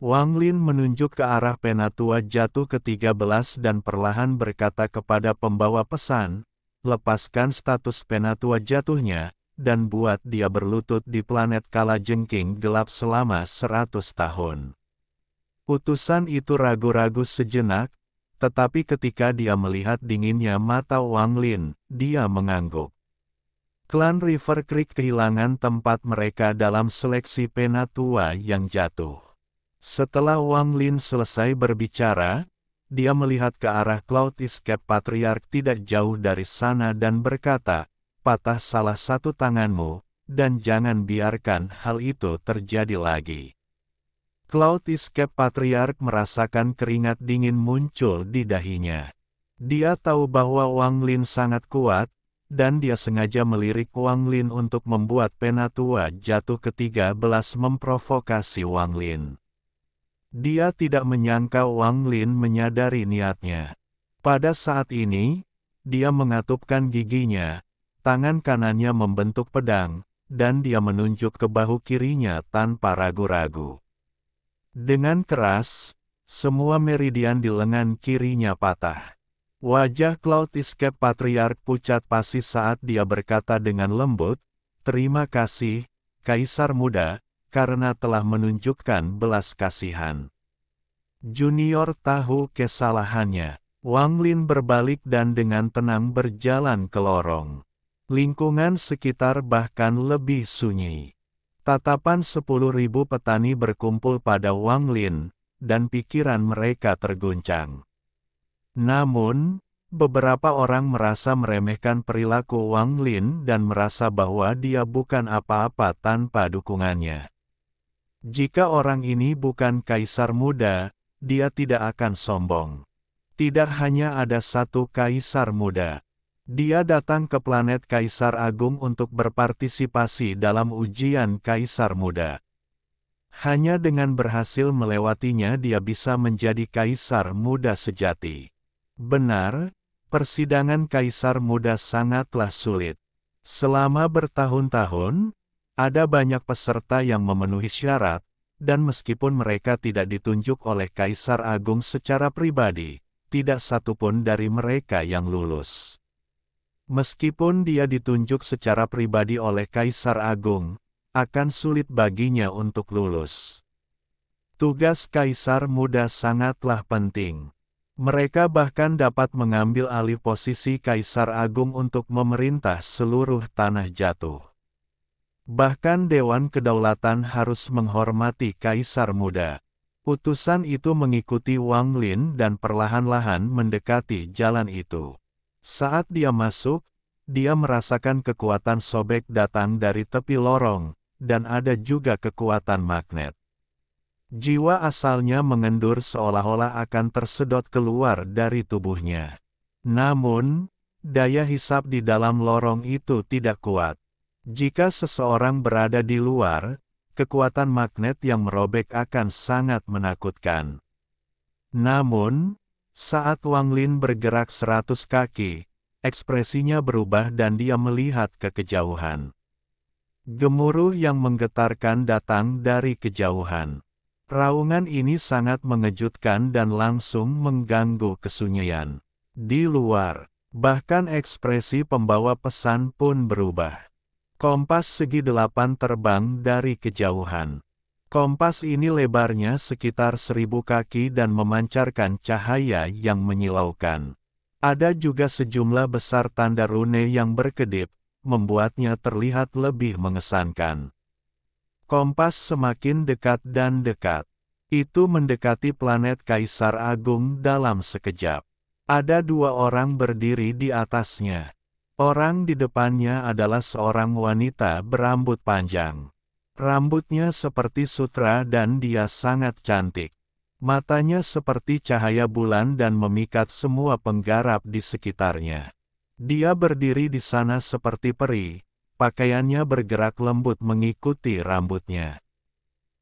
Wang Lin menunjuk ke arah Penatua Jatuh ke-13 dan perlahan berkata kepada pembawa pesan, lepaskan status Penatua Jatuhnya, dan buat dia berlutut di planet Kalajengking gelap selama 100 tahun. Utusan itu ragu-ragu sejenak, tetapi ketika dia melihat dinginnya mata Wang Lin, dia mengangguk. Klan River Creek kehilangan tempat mereka dalam seleksi Penatua yang jatuh. Setelah Wang Lin selesai berbicara, dia melihat ke arah Cloud Escape Patriark tidak jauh dari sana dan berkata, patah salah satu tanganmu, dan jangan biarkan hal itu terjadi lagi. Cloud Escape Patriark merasakan keringat dingin muncul di dahinya. Dia tahu bahwa Wang Lin sangat kuat, dan dia sengaja melirik Wang Lin untuk membuat Penatua Jatuh ke-13 memprovokasi Wang Lin. Dia tidak menyangka Wang Lin menyadari niatnya. Pada saat ini, dia mengatupkan giginya, tangan kanannya membentuk pedang, dan dia menunjuk ke bahu kirinya tanpa ragu-ragu. Dengan keras, semua meridian di lengan kirinya patah. Wajah Cloud Escape Patriark pucat pasi saat dia berkata dengan lembut, terima kasih, Kaisar Muda, karena telah menunjukkan belas kasihan. Junior tahu kesalahannya. Wang Lin berbalik dan dengan tenang berjalan ke lorong. Lingkungan sekitar bahkan lebih sunyi. Tatapan 10.000 petani berkumpul pada Wang Lin, dan pikiran mereka terguncang. Namun, beberapa orang merasa meremehkan perilaku Wang Lin dan merasa bahwa dia bukan apa-apa tanpa dukungannya. Jika orang ini bukan Kaisar Muda, dia tidak akan sombong. Tidak hanya ada satu Kaisar Muda. Dia datang ke planet Kaisar Agung untuk berpartisipasi dalam ujian Kaisar Muda. Hanya dengan berhasil melewatinya dia bisa menjadi Kaisar Muda sejati. Benar, persidangan Kaisar Muda sangatlah sulit. Selama bertahun-tahun, ada banyak peserta yang memenuhi syarat, dan meskipun mereka tidak ditunjuk oleh Kaisar Agung secara pribadi, tidak satupun dari mereka yang lulus. Meskipun dia ditunjuk secara pribadi oleh Kaisar Agung, akan sulit baginya untuk lulus. Tugas Kaisar Muda sangatlah penting. Mereka bahkan dapat mengambil alih posisi Kaisar Agung untuk memerintah seluruh tanah jatuh. Bahkan Dewan Kedaulatan harus menghormati Kaisar Muda. Utusan itu mengikuti Wang Lin dan perlahan-lahan mendekati jalan itu. Saat dia masuk, dia merasakan kekuatan sobek datang dari tepi lorong, dan ada juga kekuatan magnet. Jiwa asalnya mengendur seolah-olah akan tersedot keluar dari tubuhnya. Namun, daya hisap di dalam lorong itu tidak kuat. Jika seseorang berada di luar, kekuatan magnet yang merobek akan sangat menakutkan. Namun, saat Wang Lin bergerak 100 kaki, ekspresinya berubah dan dia melihat ke kejauhan. Gemuruh yang menggetarkan datang dari kejauhan. Raungan ini sangat mengejutkan dan langsung mengganggu kesunyian. Di luar, bahkan ekspresi pembawa pesan pun berubah. Kompas segi 8 terbang dari kejauhan. Kompas ini lebarnya sekitar 1000 kaki dan memancarkan cahaya yang menyilaukan. Ada juga sejumlah besar tanda rune yang berkedip, membuatnya terlihat lebih mengesankan. Kompas semakin dekat dan dekat. Itu mendekati planet Kaisar Agung dalam sekejap. Ada 2 orang berdiri di atasnya. Orang di depannya adalah seorang wanita berambut panjang. Rambutnya seperti sutra dan dia sangat cantik. Matanya seperti cahaya bulan dan memikat semua penggarap di sekitarnya. Dia berdiri di sana seperti peri, pakaiannya bergerak lembut mengikuti rambutnya.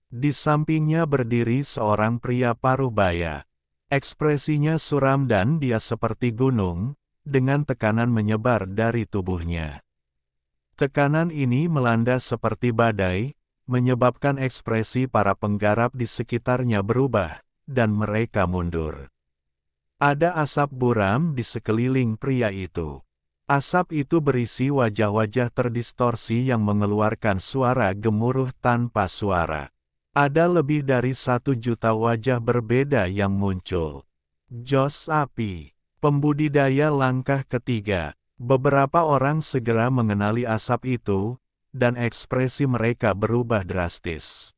Di sampingnya berdiri seorang pria parubaya. Ekspresinya suram dan dia seperti gunung, dengan tekanan menyebar dari tubuhnya. Tekanan ini melanda seperti badai, menyebabkan ekspresi para penggarap di sekitarnya berubah, dan mereka mundur. Ada asap buram di sekeliling pria itu. Asap itu berisi wajah-wajah terdistorsi yang mengeluarkan suara gemuruh tanpa suara. Ada lebih dari 1 juta wajah berbeda yang muncul. Jos api. Pembudidaya langkah ketiga. Beberapa orang segera mengenali asap itu, dan ekspresi mereka berubah drastis.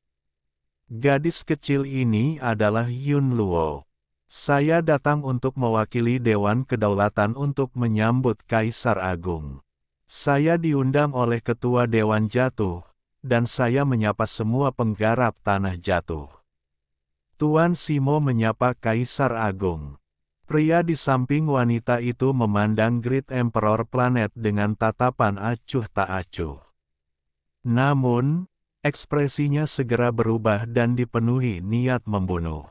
Gadis kecil ini adalah Yun Luo. Saya datang untuk mewakili Dewan Kedaulatan untuk menyambut Kaisar Agung. Saya diundang oleh Ketua Dewan Jatuh, dan saya menyapa semua penggarap Tanah Jatuh. Tuan Simo menyapa Kaisar Agung. Pria di samping wanita itu memandang Great Emperor Planet dengan tatapan acuh tak acuh. Namun, ekspresinya segera berubah dan dipenuhi niat membunuh.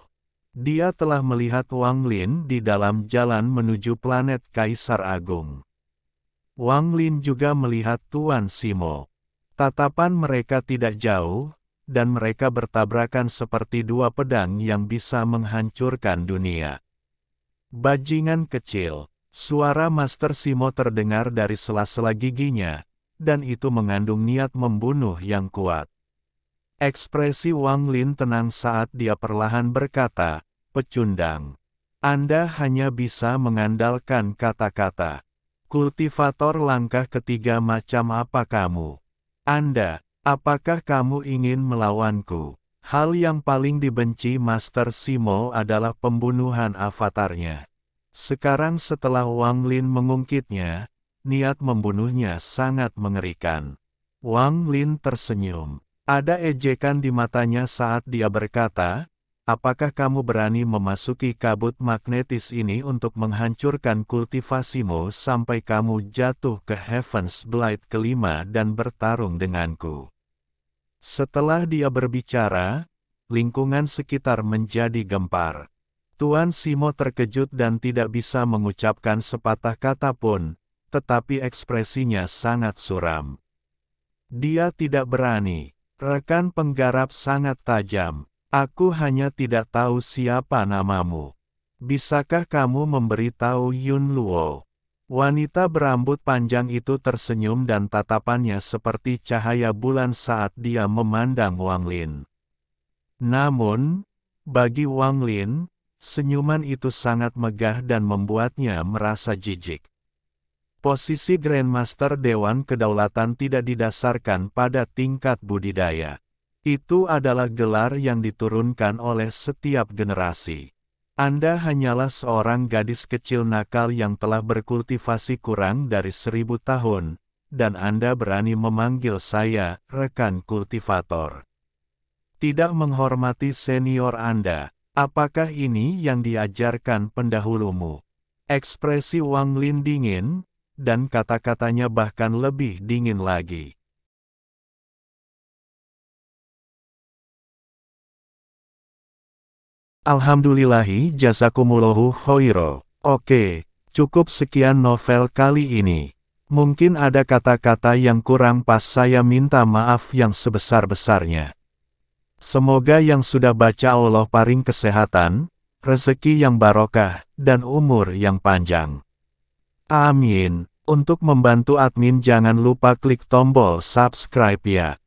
Dia telah melihat Wang Lin di dalam jalan menuju planet Kaisar Agung. Wang Lin juga melihat Tuan Simo. Tatapan mereka tidak jauh, dan mereka bertabrakan seperti 2 pedang yang bisa menghancurkan dunia. Bajingan kecil, suara Master Simo terdengar dari sela-sela giginya, dan itu mengandung niat membunuh yang kuat. Ekspresi Wang Lin tenang saat dia perlahan berkata, "Pecundang. Anda hanya bisa mengandalkan kata-kata. Kultivator langkah ketiga macam apa kamu? Anda, apakah kamu ingin melawanku?" Hal yang paling dibenci Master Simo adalah pembunuhan avatarnya. Sekarang setelah Wang Lin mengungkitnya, niat membunuhnya sangat mengerikan. Wang Lin tersenyum. Ada ejekan di matanya saat dia berkata, "Apakah kamu berani memasuki kabut magnetis ini untuk menghancurkan kultivasimu sampai kamu jatuh ke Heaven's Blight kelima dan bertarung denganku?" Setelah dia berbicara, lingkungan sekitar menjadi gempar. Tuan Simo terkejut dan tidak bisa mengucapkan sepatah kata pun, tetapi ekspresinya sangat suram. Dia tidak berani. Rekan penggarap sangat tajam. "Aku hanya tidak tahu siapa namamu. Bisakah kamu memberitahu Yun Luo?" Wanita berambut panjang itu tersenyum dan tatapannya seperti cahaya bulan saat dia memandang Wang Lin. Namun, bagi Wang Lin, senyuman itu sangat megah dan membuatnya merasa jijik. Posisi Grandmaster Dewan Kedaulatan tidak didasarkan pada tingkat budidaya. Itu adalah gelar yang diturunkan oleh setiap generasi. Anda hanyalah seorang gadis kecil nakal yang telah berkultivasi kurang dari 1000 tahun, dan Anda berani memanggil saya, rekan kultivator. Tidak menghormati senior Anda. Apakah ini yang diajarkan pendahulumu? Ekspresi Wang Lin dingin, dan kata-katanya bahkan lebih dingin lagi. Alhamdulillahi jazakumullahu khoiro. Oke, cukup sekian novel kali ini. Mungkin ada kata-kata yang kurang pas, saya minta maaf yang sebesar-besarnya. Semoga yang sudah baca Allah paring kesehatan, rezeki yang barokah, dan umur yang panjang. Amin. Untuk membantu admin jangan lupa klik tombol subscribe ya.